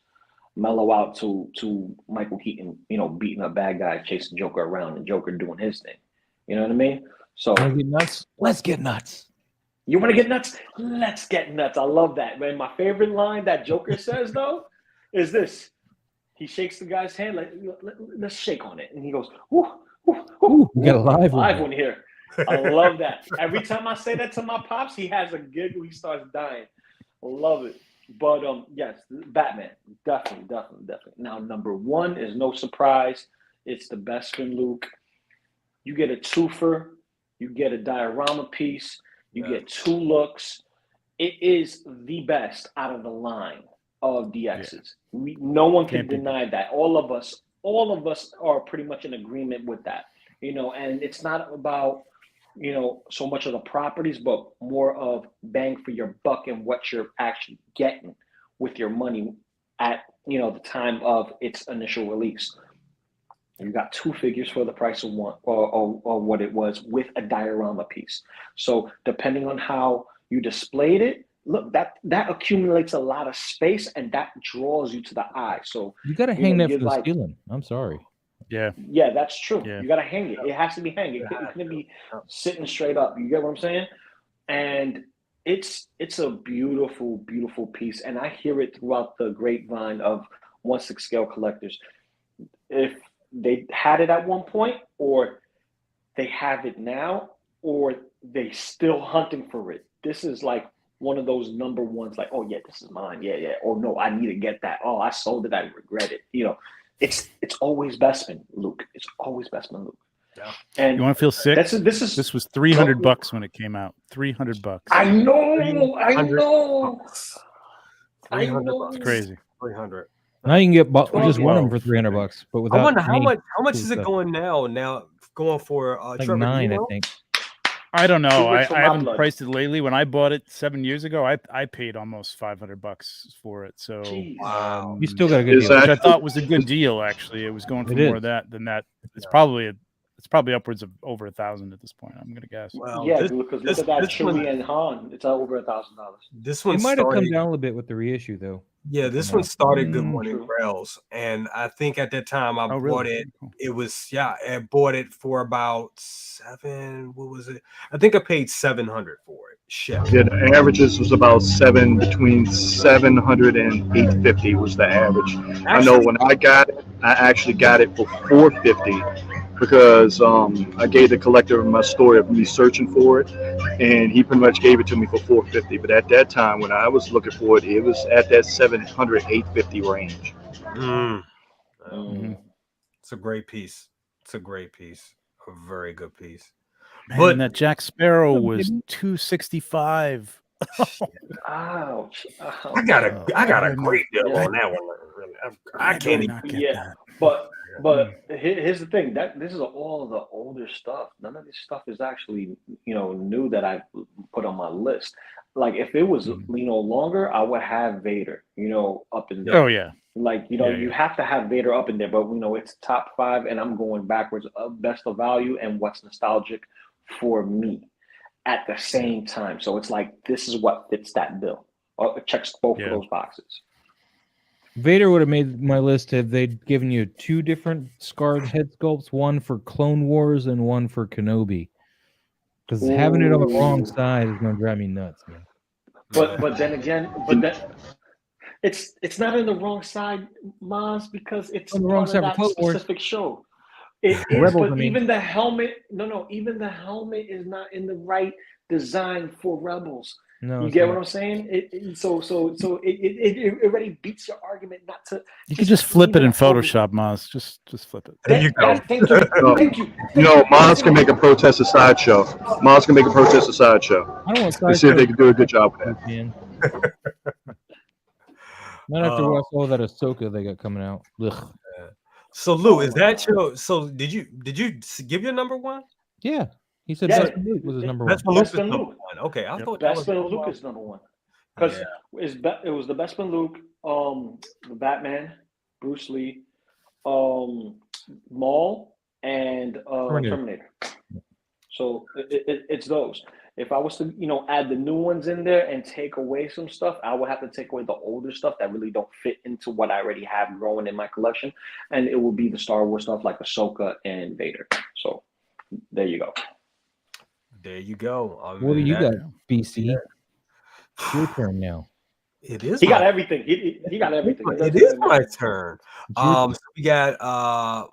S4: mellow out to Michael Keaton, beating a bad guy, chasing Joker around, and Joker doing his thing. You know what I mean? So
S2: get nuts. Let's get nuts.
S4: You want to get nuts? Let's get nuts. I love that. Man, my favorite line that Joker says though is this. He shakes the guy's hand, let's shake on it. And he goes, whoo, whoo, whoo.
S2: We got a live
S4: one here. I love that. Every time I say that to my pops, he has a giggle. He starts dying. Love it. But yes, Batman, definitely. Now, number 1 is no surprise. It's the Bespin Luke. You get a twofer. You get a diorama piece. You get 2 looks. It is the best out of the line of DXs. No one can deny that. All of us are pretty much in agreement with that. And it's not about so much of the properties, but more of bang for your buck and what you're actually getting with your money at the time of its initial release. You got 2 figures for the price of one, or what it was with a diorama piece. So depending on how you displayed it, look, that accumulates a lot of space and that draws you to the eye. So
S2: You got to hang that from the ceiling. I'm sorry.
S6: Yeah,
S4: that's true.
S6: Yeah.
S4: You got to hang it. It has to be hanging. It couldn't be sitting straight up. You get what I'm saying? And it's a beautiful, beautiful piece. And I hear it throughout the grapevine of 1/6 scale collectors. If they had it at one point, or they have it now, or they still hunting for it. This is like one of those number ones, like, oh yeah, this is mine. Yeah. Oh no, I need to get that. Oh, I sold it, I regret it. You know, it's always Bestman, Luke. It's always Bestman, Luke.
S1: Yeah.
S4: And
S6: you want to feel sick?
S4: This
S6: was $300 when it came out. $300.
S4: I know.
S6: It's crazy.
S1: 300.
S2: Now you can get just one of them for $300, but without.
S1: I wonder how much is it going now? Now going for
S2: like
S1: Trevor,
S2: 9, I think.
S6: I don't know. I
S4: for my
S6: haven't
S4: blood.
S6: priced it lately. When I bought it 7 years ago, I paid almost $500 for it. So
S1: Wow.
S2: You still got a good
S3: Is
S2: deal.
S6: which
S3: that-
S6: I thought was a good deal. Actually, it was going for
S2: It
S6: more
S2: is.
S6: than that. It's probably upwards of over 1,000 at this point. I'm gonna guess.
S1: Well,
S4: Yeah, because look at that
S1: this one-
S4: Chewie and Han. It's over $1,000.
S1: This one
S2: It might have come
S1: started.
S2: down a little bit with the reissue, though.
S1: Yeah, this one started good morning
S4: True.
S1: rails, and I think at that time I
S6: Oh,
S1: bought
S6: really?
S1: it. It was I bought it for about what was it? I think I paid $700 for it. Shit.
S3: Yeah, the averages was about between 700 and 850 was the average. I know when I got it, I actually got it for 450 because I gave the collector my story of me searching for it, and he pretty much gave it to me for 450. But at that time, when I was looking for it, it was at that 700, 850 range.
S1: It's a great piece. It's a great piece. A very good piece.
S6: Man,
S1: But
S6: that Jack Sparrow was $265.
S4: Ouch.
S1: I got a great deal
S4: Yeah.
S1: on that one. Really. I can't even.
S4: Yeah, but here's the thing, that this is all the older stuff. None of this stuff is actually new that I put on my list. Like if it was longer, I would have Vader up in there.
S6: Oh yeah.
S4: Like you have to have Vader up in there, but it's top 5, and I'm going backwards of best of value and what's nostalgic for me at the same time. So it's like this is what fits that bill. Or it checks both of those boxes.
S2: Vader would have made my list had they given you 2 different scarred head sculpts, one for Clone Wars and one for Kenobi. Because having it on the wrong side is going to drive me nuts, man.
S4: But then again, it's not in the wrong side, Maz, because it's
S2: on the wrong
S4: part
S2: side
S4: of
S2: for Clone
S4: that
S2: Wars.
S4: specific show. It is,
S2: Rebels,
S4: but
S2: I mean.
S4: even the helmet, even the helmet is not in the right design for Rebels.
S2: No,
S4: You
S2: it's
S4: get
S2: not.
S4: what I'm saying? It already beats your argument not to.
S6: You could just flip it in
S4: leave over-
S6: Photoshop, Maz. Just flip it.
S1: There you go.
S4: Thank you. Thank you.
S3: Maz can make a protest a sideshow. Maz can make a protest a sideshow.
S2: I don't want
S3: Let's see if they can do a good job with that.
S2: man. Not after watch all that Ahsoka they got coming out. Ugh.
S1: So Lou, is that your? So did you give your number one?
S2: Yeah, he said
S4: Yeah.
S2: Bespin Luke was his number
S1: That's
S2: one.
S1: Luke is
S4: Bespin
S1: number
S4: Luke.
S1: one. Okay, I thought that was
S4: Bespin Luke is number one because it was the Bespin Luke, the Batman, Bruce Lee, Maul, and Terminator. So it's those. If I was to add the new ones in there and take away some stuff, I would have to take away the older stuff that really don't fit into what I already have growing in my collection, and it would be the Star Wars stuff like Ahsoka and Vader. So there you go.
S1: There you go.
S2: What do you got, BC? It's your turn now.
S1: It is.
S4: He got everything. He got everything.
S1: It is my turn. So we got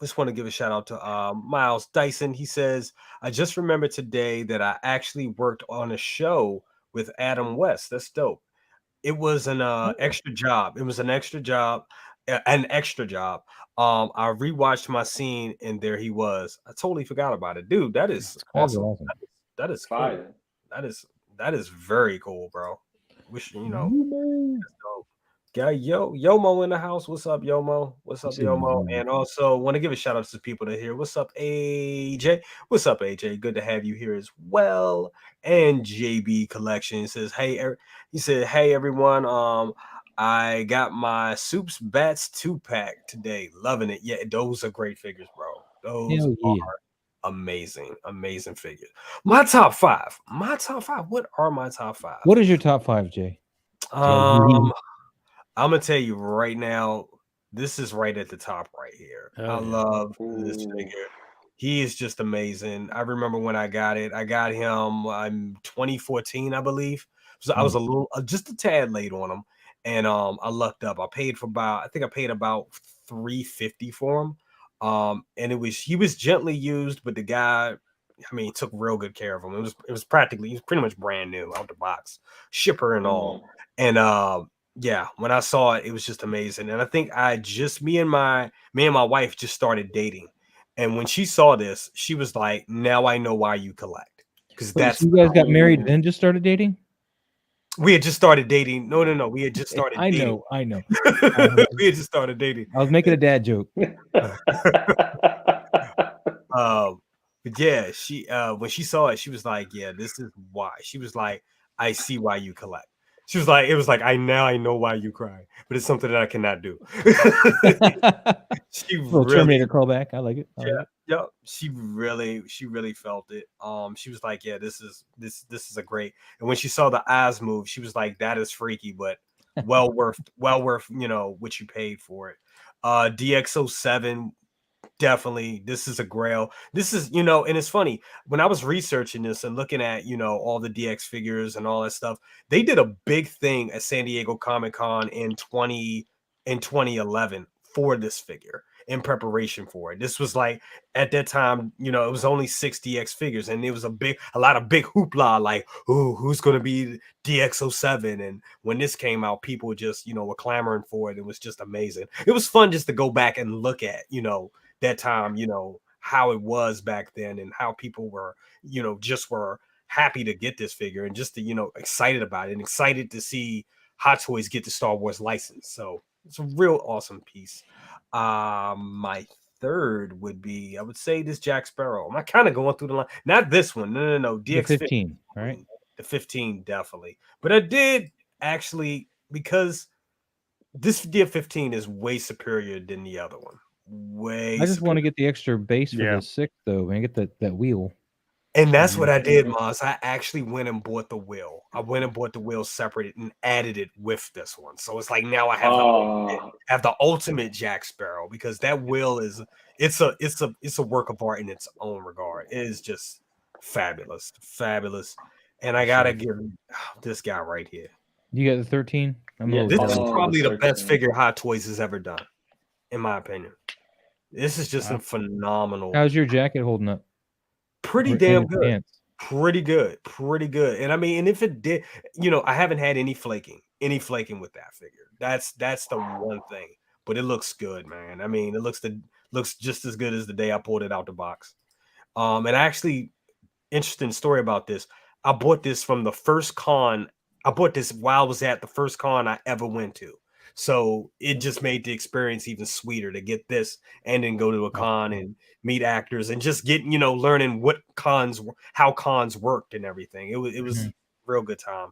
S1: just want to give a shout out to Miles Dyson. He says, I just remembered today that I actually worked on a show with Adam West. That's dope. It was an extra job. It was an extra job. I rewatched my scene and there he was. I totally forgot about it. Dude, that is awesome. That is fire. Cool. That is very cool, bro. Wish that's dope. Got Yomo in the house. What's up, Yomo? What's up, Yomo? And also want to give a shout out to the people that are here. What's up, AJ? What's up, AJ? Good to have you here as well. And JB Collection says, hey, he said, hey everyone. I got my Soups Bats 2-pack today. Loving it. Yeah, those are great figures, bro. Those
S2: Hell yeah.
S1: are amazing, amazing figures. My top five. My top five. What are my top five?
S2: What is your top 5, Jay?
S1: I'm gonna tell you right now. This is right at the top right here.
S6: Oh,
S1: I
S6: yeah.
S1: love this
S4: Ooh.
S1: figure. He is just amazing. I remember when I got it. I got him in 2014, I believe. So I was a little, just a tad late on him, and I lucked up. I paid for about, I think I paid about $350 for him. And he was gently used, but the guy, I mean, he took real good care of him. It was pretty much brand new out the box, shipper and all. And yeah, when I saw it, it was just amazing. And I think me and my wife just started dating. And when she saw this, she was like, "Now I know why you collect." Because
S2: Wait, so you guys got married then just started dating?
S1: we had just started dating. No. We had just started dating.
S2: I know.
S1: We had just started dating.
S2: I was making a dad joke.
S1: But yeah, she when she saw it, she was like, "Yeah, this is why." She was like, "I see why you collect." She was like, "It was like I know why you cry, but it's something that I cannot do." She
S2: Little
S1: really,
S2: Terminator callback. I like it. I like it.
S1: yeah, she really felt it. She was like, "Yeah, this is a great." And when she saw the eyes move, she was like, "That is freaky, but well worth what you paid for it." DX07. Definitely, this is a grail. This is, and it's funny when I was researching this and looking at, all the DX figures and all that stuff. They did a big thing at San Diego Comic-Con in 2011 for this figure in preparation for it. This was like at that time, it was only 6 DX figures, and it was a lot of big hoopla, like, "Ooh, who's going to be DX07?" And when this came out, people just, were clamoring for it. It was just amazing. It was fun just to go back and look at, that time, how it was back then and how people were, just were happy to get this figure and just to, excited about it and excited to see Hot Toys get the Star Wars license. So it's a real awesome piece. My third would be, I would say, this Jack Sparrow. I'm kind of going through the line. Not this one. No.
S2: The 15, right?
S1: The 15, definitely. But I did actually, because this DF15 is way superior than the other one.
S2: I just want to get the extra base for the 6, though, man. Get that wheel.
S1: And that's what I did, Moz. I actually went and bought the wheel. I went and bought the wheel separate and added it with this one. So it's like now I have the ultimate Jack Sparrow, because that wheel is it's a work of art in its own regard. It is just fabulous. And I gotta give this guy right here.
S2: You got the 13?
S1: This is probably the best figure Hot Toys has ever done, in my opinion. This is just a phenomenal.
S2: How's your jacket holding up?
S1: Pretty damn good. Pretty good. And I mean, and if it did, I haven't had any flaking with that figure. That's the one thing. But it looks good, man. I mean, it looks just as good as the day I pulled it out the box. And actually, interesting story about this. I bought this from the first con. I bought this while I was at the first con I ever went to. So it just made the experience even sweeter to get this and then go to a con and meet actors and just get, learning how cons worked and everything. It was real good time.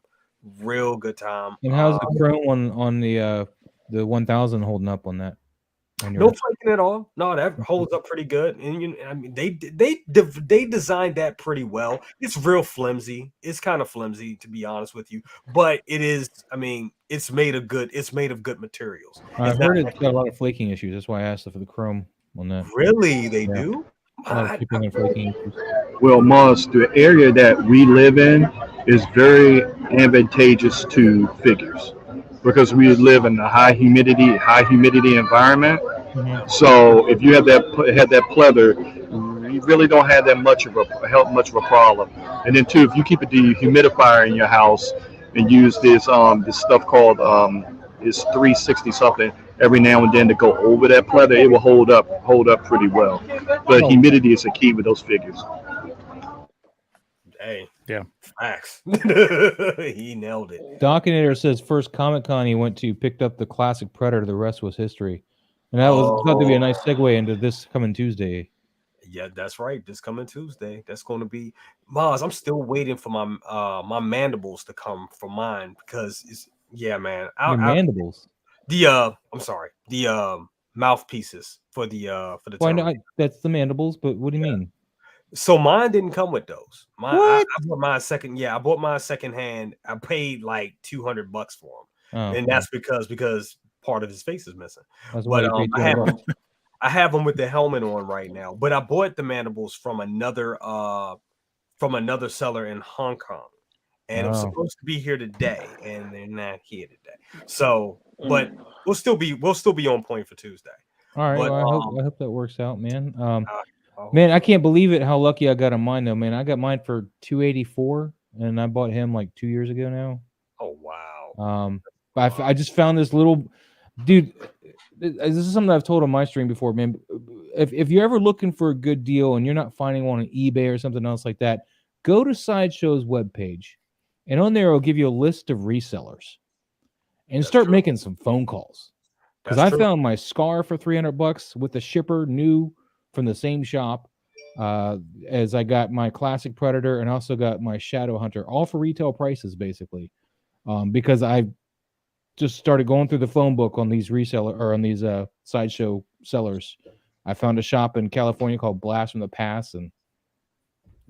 S2: And how's the chrome one on the 1000 holding up on that?
S1: No flaking at all. No, that holds up pretty good. And I mean, they designed that pretty well. It's real flimsy. It's kind of flimsy, to be honest with you. But it is. I mean, it's made of good materials.
S2: I've heard it's got a lot of flaking issues. That's why I asked for the chrome on that.
S1: Really, they do.
S2: A lot of shipping and flaking issues.
S3: Well, Moss, the area that we live in is very advantageous to figures because we live in a high humidity environment. Mm-hmm. So if you have that pleather, you really don't have that much of a problem. And then too, if you keep a dehumidifier in your house and use this stuff called is 360 something every now and then to go over that pleather, it will hold up pretty well. But humidity is a key with those figures.
S1: Hey,
S6: yeah,
S1: facts. He nailed it.
S2: Dockinator says first Comic-Con he went to picked up the classic Predator. The rest was history. And that was thought to be a nice segue into this coming Tuesday.
S1: Yeah, that's right. This coming Tuesday. That's going to be Maz. I'm still waiting for my my mandibles to come for mine because Yeah, man.
S2: Your mandibles.
S1: I'm sorry. The mouthpieces for the
S2: Well, I know
S1: tongue.
S2: that's the mandibles, but what do you mean?
S1: So mine didn't come with those. I
S2: What?
S1: bought mine second. Yeah, I bought mine second hand. I paid like $200 for them,
S2: Oh,
S1: and that's because part of his face is missing.
S2: that's why
S1: But
S2: you paid
S1: I have
S2: $200.
S1: I have them with the helmet on right now. But I bought the mandibles from another seller in Hong Kong, and it was
S2: Oh.
S1: supposed to be here today, and they're not here today. So, but we'll still be on point for Tuesday.
S2: All right.
S1: But
S2: Well, I hope that works out, man.
S1: hope
S2: Man, I
S1: so.
S2: can't believe it how lucky I got on mine though, man. I got mine for $284, and I bought him like 2 years ago now.
S1: Oh wow.
S2: I just found this little dude. This is something I've told on my stream before, man. If you're ever looking for a good deal and you're not finding one on eBay or something else like that, go to Sideshow's webpage, and on there it'll give you a list of resellers, and start making some phone calls. Because I found my Scar for $300 with the shipper new from the same shop, as I got my Classic Predator and also got my Shadow Hunter, all for retail prices, basically. Because I just started going through the phone book on these reseller or on these Sideshow sellers. I found a shop in California called Blast from the Past and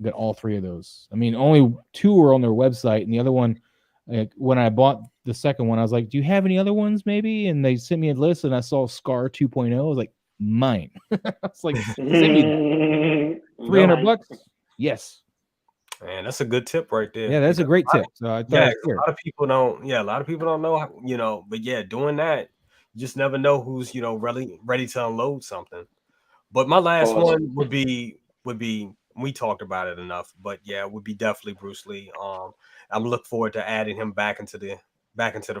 S2: got all three of those. I mean, only 2 were on their website, and the other one, when I bought the second one, I was like, "Do you have any other ones, maybe?" And they sent me a list, and I saw Scar 2.0. I was like, "Mine." I was like, "Send me that. $300? Yes."
S1: Man, that's a good tip right there.
S2: Yeah, that's a great tip. So I thought
S1: Yeah,
S2: I'd
S1: a
S2: share it.
S1: lot of people don't. Yeah, a lot of people don't know. But yeah, doing that, you just never know who's really ready to unload something. But my last one would be we talked about it enough, but yeah, it would be definitely Bruce Lee. I'm looking forward to adding him back into the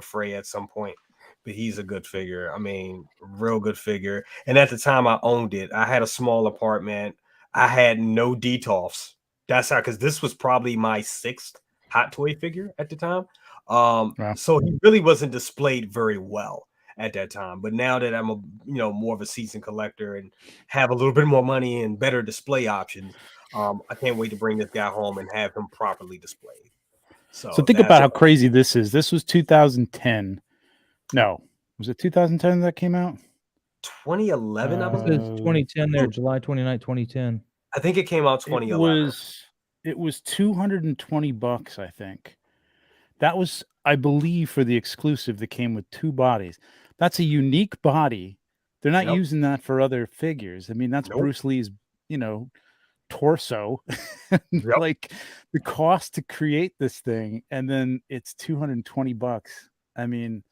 S1: fray at some point. But he's a good figure. I mean, real good figure. And at the time I owned it, I had a small apartment. I had no detolfs. That's how, because this was probably my 6th Hot Toy figure at the time.
S6: Wow.
S1: So he really wasn't displayed very well at that time. But now that I'm more of a seasoned collector and have a little bit more money and better display options, I can't wait to bring this guy home and have him properly displayed. So
S6: think about how crazy this is. This was 2010. No, was it 2010 that came out?
S1: 2011, I
S2: It
S1: believe.
S2: says 2010 there, July 29, 2010.
S1: I think it came out 2011.
S6: It was $220, I think. That was, I believe, for the exclusive that came with 2 bodies. That's a unique body. They're not using that for other figures. I mean, that's Bruce Lee's, torso. Like the cost to create this thing, and then it's $220. I mean,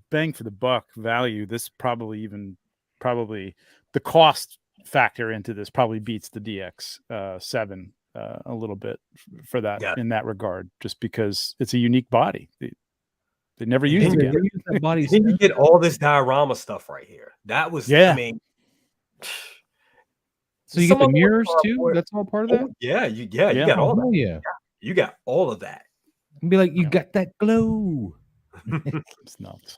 S6: bang for the buck value. This probably the cost factor into this probably beats the DX7 a little bit for that in that regard, just because it's a unique body. They never used it again.
S2: That body.
S1: Then you get all this diorama stuff right here. That was, I mean,
S2: so you get the mirrors too. That's all part of that.
S1: Yeah, you got all that.
S2: Yeah,
S1: you got all of that.
S2: And be like, you got that glow.
S6: It's nuts.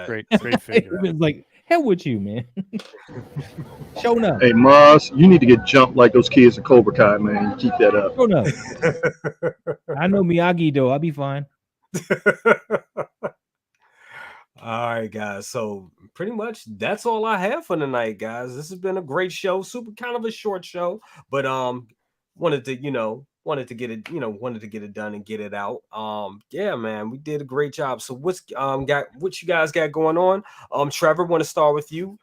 S6: Great
S2: It
S6: figure.
S2: was like, hell with you, man. Showing up.
S3: Hey, Mars, you need to get jumped like those kids in Cobra Kai, man. You keep that up.
S2: Showing up. I know Miyagi though. I'll be fine.
S1: All right, guys. So pretty much that's all I have for tonight, guys. This has been a great show. Super kind of a short show, but wanted to get it done and get it out. Yeah, man, we did a great job. So what you guys got going on? Trevor, want to start with you.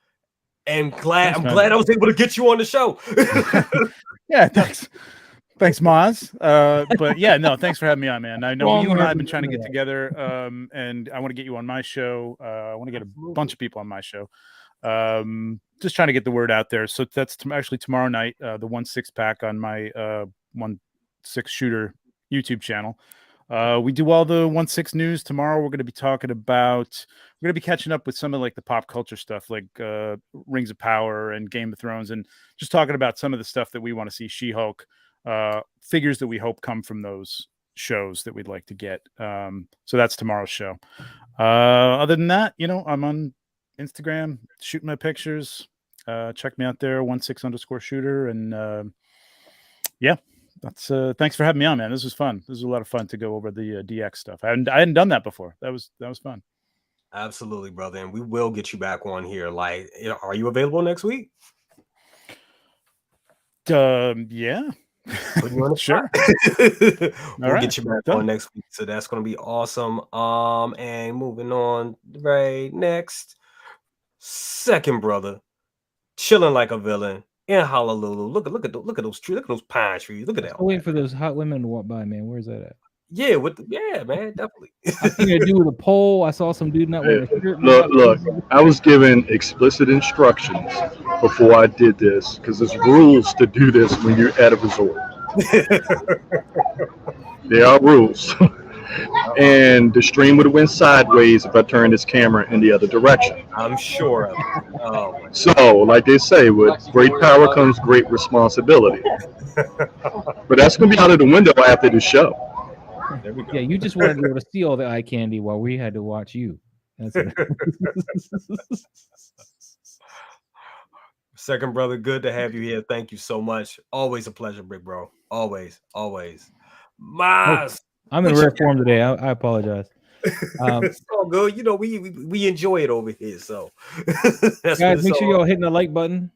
S1: And I'm glad I was able to get you on the show.
S6: Yeah, thanks, Maz. But yeah, no, thanks for having me on, man. I know you and I have been trying to get together, and I want to get you on my show. I want to get a bunch of people on my show. Just trying to get the word out there. So that's actually tomorrow night, the 1/6 pack on my 1/6 shooter YouTube channel. We do all the 1/6 news. Tomorrow we're going to be talking about, we're going to be catching up with some of like the pop culture stuff, like Rings of Power and Game of Thrones, and just talking about some of the stuff that we want to see. She-Hulk, figures that we hope come from those shows that we'd like to get. So that's tomorrow's show. Other than that, I'm on Instagram shooting my pictures. Check me out there, 1/6_shooter, and yeah, That's thanks for having me on, man. This was fun. This was a lot of fun to go over the DX stuff. I hadn't done that before. That was fun.
S1: Absolutely, brother. And we will get you back on here. Like, are you available next week?
S6: Yeah.
S1: Put you on the
S6: Sure.
S1: We'll get you back on next week. So that's gonna be awesome. And moving on right next. Second brother, chilling like a villain in Honolulu. Look at those trees. Look at those pine trees. Look at that.
S2: I'm waiting for those hot women to walk by, man. Where's that at?
S1: Yeah, man, definitely.
S2: I seen a dude with a pole. I saw some dude not wearing a shirt.
S3: Look, I was given explicit instructions before I did this because there's rules to do this when you're at a resort. There are rules. And the stream would have went sideways if I turned this camera in the other direction.
S1: I'm sure of it. Oh,
S3: so, like they say, with great power comes great responsibility. But that's going to be out of the window after the show.
S1: There we go.
S2: Yeah, you just wanted to be able to see all the eye candy while we had to watch you. That's it.
S1: Second brother, good to have you here. Thank you so much. Always a pleasure, big bro. Always.
S2: I'm in rare form today. I apologize.
S1: It's all good. You know, we enjoy it over here. So,
S2: guys, make sure y'all hitting the like button.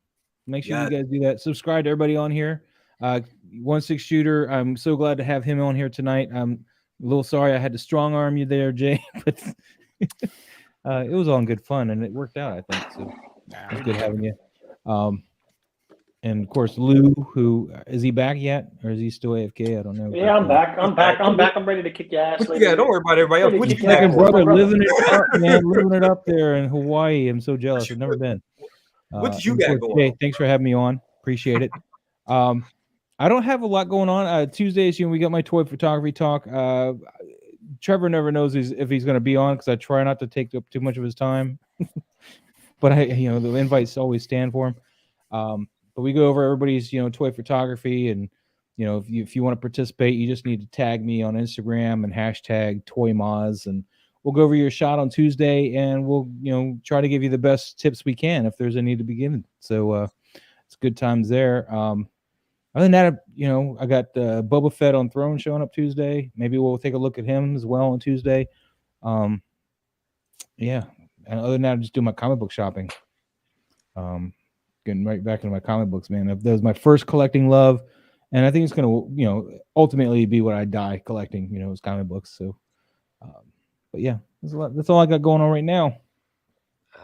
S2: Make sure you guys do that. Subscribe to everybody on here. 1/6 Shooter. I'm so glad to have him on here tonight. I'm a little sorry I had to strong arm you there, Jay, but it was all in good fun and it worked out, I think. So it was good having you. And of course, Lou, who is he back yet, or is he still AFK? I don't know.
S4: Yeah, I'm back. I'm ready to kick your ass.
S1: Yeah, don't worry about everybody else.
S2: What you second brother living it up, man, living it up there in Hawaii. I'm so jealous. I've never been.
S1: What did you got going on?
S2: Thanks for having me on. Appreciate it. I don't have a lot going on. Tuesdays, we got my toy photography talk. Trevor never knows if he's going to be on because I try not to take up too much of his time. But the invites always stand for him. But we go over everybody's, toy photography, and if you want to participate, you just need to tag me on Instagram and hashtag ToyMoz, and we'll go over your shot on Tuesday, and we'll try to give you the best tips we can if there's any to be given. So it's good times there. Other than that, I got Boba Fett on Throne showing up Tuesday. Maybe we'll take a look at him as well on Tuesday. Yeah. And other than that, I just do my comic book shopping. Getting right back into my comic books, man. That was my first collecting love, and I think it's going to, ultimately be what I die collecting. Is comic books. So, but yeah, that's all I got going on right now.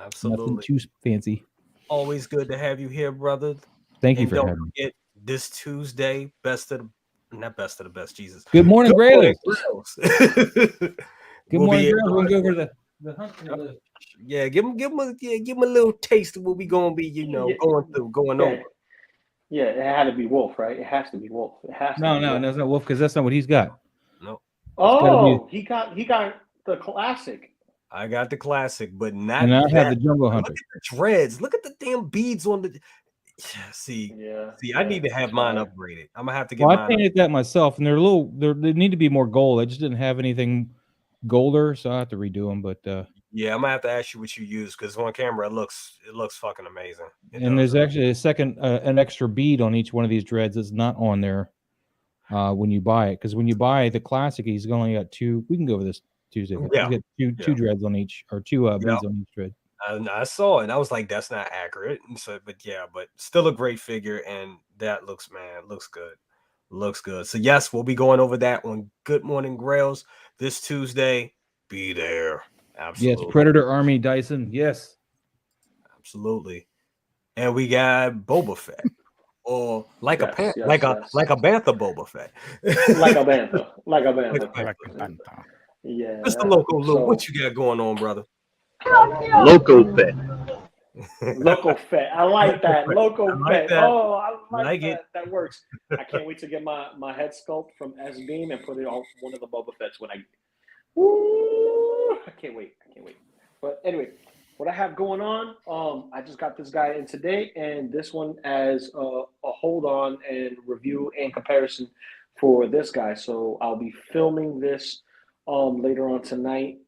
S1: Absolutely.
S2: Nothing too fancy.
S1: Always good to have you here, brother.
S2: Thank you for having me.
S1: This Tuesday, not best of the best, Jesus.
S2: Good morning, Graylers.
S1: Good
S2: morning, Graylers. We'll go over the hunting list.
S1: Yeah, give him a little taste of what we gonna be, going over.
S4: Yeah, it had to be Wolf, right? It has to be Wolf.
S2: No, it's not Wolf because that's not what he's got.
S1: No.
S4: Oh, he got the classic.
S1: I got the classic, but not.
S2: And I have the Jungle Hunter.
S1: Look at the dreads. Look at the damn beads on the. See, I need to have mine upgraded. I'm gonna have to get.
S2: I painted that myself, and they need to be more gold. I just didn't have anything golder, so I have to redo them. But
S1: yeah, I'm gonna have to ask you what you use because on camera it looks fucking amazing.
S2: There's actually an extra bead on each one of these dreads that's not on there when you buy it. Because when you buy the classic, he's only got two. We can go over this Tuesday.
S1: Yeah,
S2: he's got two dreads on each, or two beads on each dread.
S1: I saw it and I was like, that's not accurate. And so, but still a great figure, and that looks good. So yes, we'll be going over that on Good Morning Grails this Tuesday. Be there. Absolutely.
S2: Yes, Predator Army Dyson. Yes.
S1: Absolutely. And we got Boba Fett. Or like a bantha Boba Fett.
S4: like a bantha. Yeah.
S1: Mr. Loco Lu, what you got going on, brother?
S3: Loco Fett.
S4: Loco Fett. I like that. Loco Fett.
S1: That.
S4: Oh, I like that.
S1: it.
S4: That works. I can't wait to get my head sculpt from S-Beam and put it on one of the Boba Fetts when I. Woo! I can't wait. But anyway, what I have going on, I just got this guy in today, and this one as a hold on and review and comparison for this guy. So I'll be filming this later on tonight.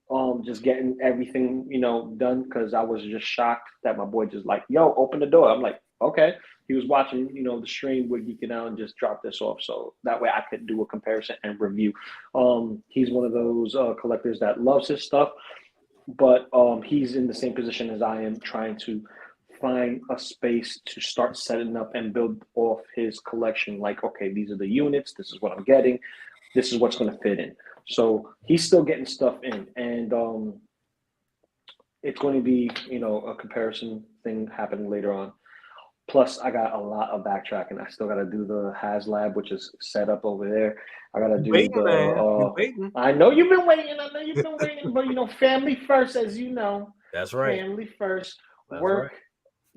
S4: Just getting everything done because I was just shocked that my boy just like, yo, open the door. I'm like, okay. He was watching, the stream with Geeking Out and just dropped this off. So that way I could do a comparison and review. He's one of those collectors that loves his stuff, but he's in the same position as I am, trying to find a space to start setting up and build off his collection. Like, okay, these are the units. This is what I'm getting. This is what's going to fit in. So he's still getting stuff in. And it's going to be, a comparison thing happening later on. Plus, I got a lot of backtracking. I still got to do the HasLab, which is set up over there. I got to do
S1: waiting.
S4: I know you've been waiting. But family first, as you know.
S1: That's right.
S4: Family first.
S1: That's
S4: work.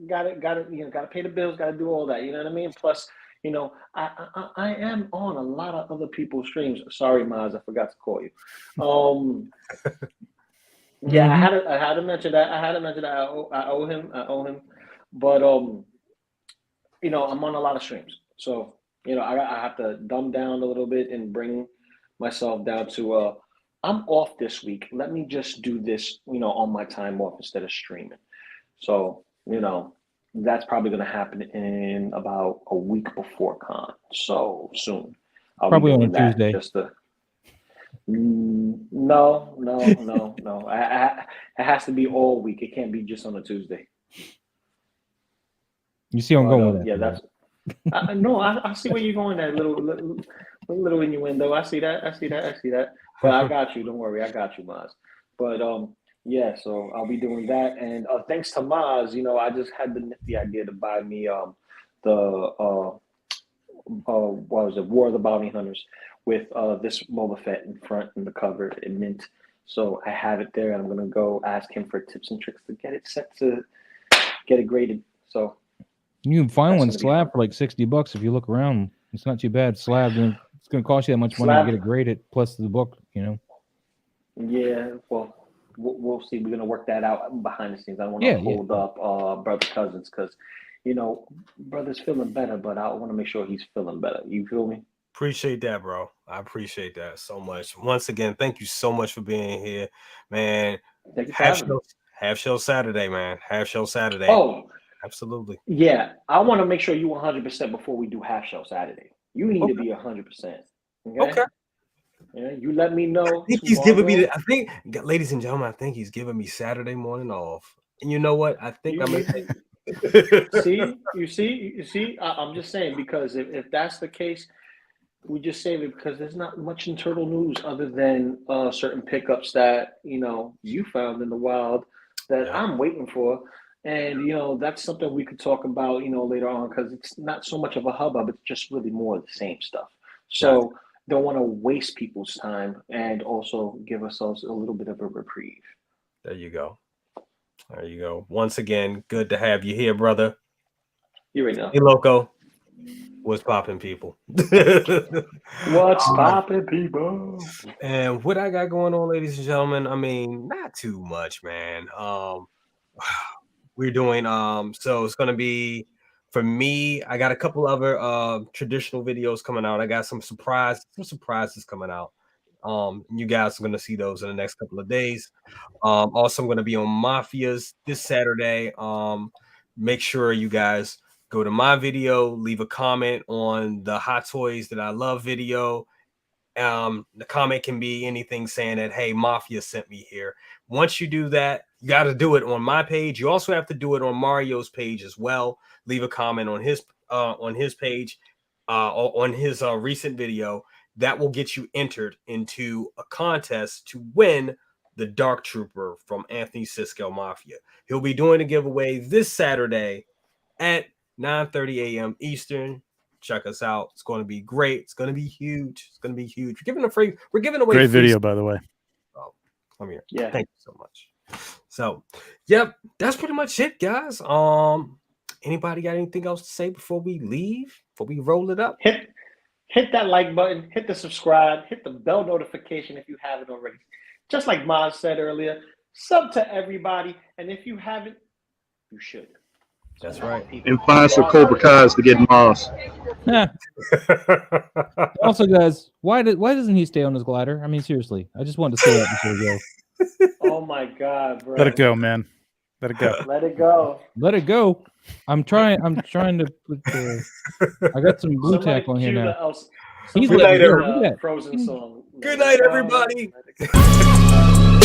S4: Right. Got to pay the bills. Got to do all that. You know what I mean? Plus, I am on a lot of other people's streams. Sorry, Maz, I forgot to call you. Yeah, I had to mention that. I owe him. But I'm on a lot of streams, so I have to dumb down a little bit and bring myself down to I'm off this week. Let me just do this, on my time off instead of streaming. So that's probably going to happen in about a week before con. So soon. I'll
S2: probably on a Tuesday.
S4: No. It has to be all week. It can't be just on a Tuesday.
S2: You see where I'm going with that?
S4: Yeah, that's. I see where you're going. That little innuendo. I see that. But I got you. Don't worry. I got you, Maz. But yeah. So I'll be doing that. And thanks to Maz, I just had the nifty idea to buy me what was it? War of the Bounty Hunters with this Boba Fett in front and the cover in mint. So I have it there, and I'm gonna go ask him for tips and tricks to get it set to get it graded. So.
S2: You can find one slab for like $60 if you look around. It's not too bad. Slab, it's going to cost you that much money to get it graded, plus the book,
S4: Yeah, well, we'll see. We're going to work that out behind the scenes. I don't want to hold up brother Cousins because, brother's feeling better, but I want to make sure he's feeling better. You feel me?
S1: Appreciate that, bro. I appreciate that so much. Once again, thank you so much for being here, man. Half show Saturday, man. Half show Saturday.
S4: Oh.
S1: Absolutely.
S4: Yeah, I want to make sure you 100% before we do half show Saturday. You need to be 100%. Okay. Yeah, you let me know.
S1: I think he's giving me. Ladies and gentlemen, I think he's giving me Saturday morning off. And you know what? I think I'm.
S4: You see. I'm just saying because if that's the case, we just save it because there's not much in Turtle News other than certain pickups that you found in the wild that I'm waiting for. And, that's something we could talk about, later on, because it's not so much of a hubbub. It's just really more of the same stuff. So don't want to waste people's time and also give ourselves a little bit of a reprieve.
S1: There you go. Once again, good to have you here, brother.
S4: You right now.
S1: Hey, Loco. What's popping, people?
S4: What's popping, people?
S1: And what I got going on, ladies and gentlemen, I mean, not too much, man. We're doing so it's gonna be for me. I got a couple other traditional videos coming out. I got some surprises coming out. You guys are gonna see those in the next couple of days. Also, I'm gonna be on Mafias this Saturday. Make sure you guys go to my video, leave a comment on the Hot Toys That I Love video. The comment can be anything saying that, hey, Mafia sent me here. Once you do that, you got to do it on my page. You also have to do it on Mario's page as well. Leave a comment on his page, on his recent video. That will get you entered into a contest to win the Dark Trooper from Anthony Scale Mafia. He'll be doing a giveaway this Saturday at 9:30 a.m. Eastern. Check us out. It's going to be great. It's going to be huge. We're giving away
S6: great video, by the way.
S1: Oh, come here.
S4: Yeah.
S1: Thank you so much. So, yep, that's pretty much it, guys. Anybody got anything else to say before we leave? Before we roll it up?
S4: Hit that like button, hit the subscribe, hit the bell notification if you haven't already. Just like Maz said earlier, sub to everybody, and if you haven't, you should.
S1: That's right.
S3: And find some Cobra Kai's to get Moss.
S2: Also, guys, why doesn't he stay on his glider? I mean, seriously, I just wanted to say that before we go.
S4: Oh my God, bro!
S6: Let it go, man. Let it go.
S4: Let it go.
S2: Let it go. I'm trying to put the. I got some blue
S4: Somebody
S2: tack on here
S4: cue
S2: now.
S4: the else.
S2: He's
S1: Good
S2: letting
S1: night,
S2: it go.
S1: everybody.
S2: Look at that.
S4: Frozen song.
S1: Good
S4: Let
S1: night,
S4: it go,
S1: everybody.
S4: let it go.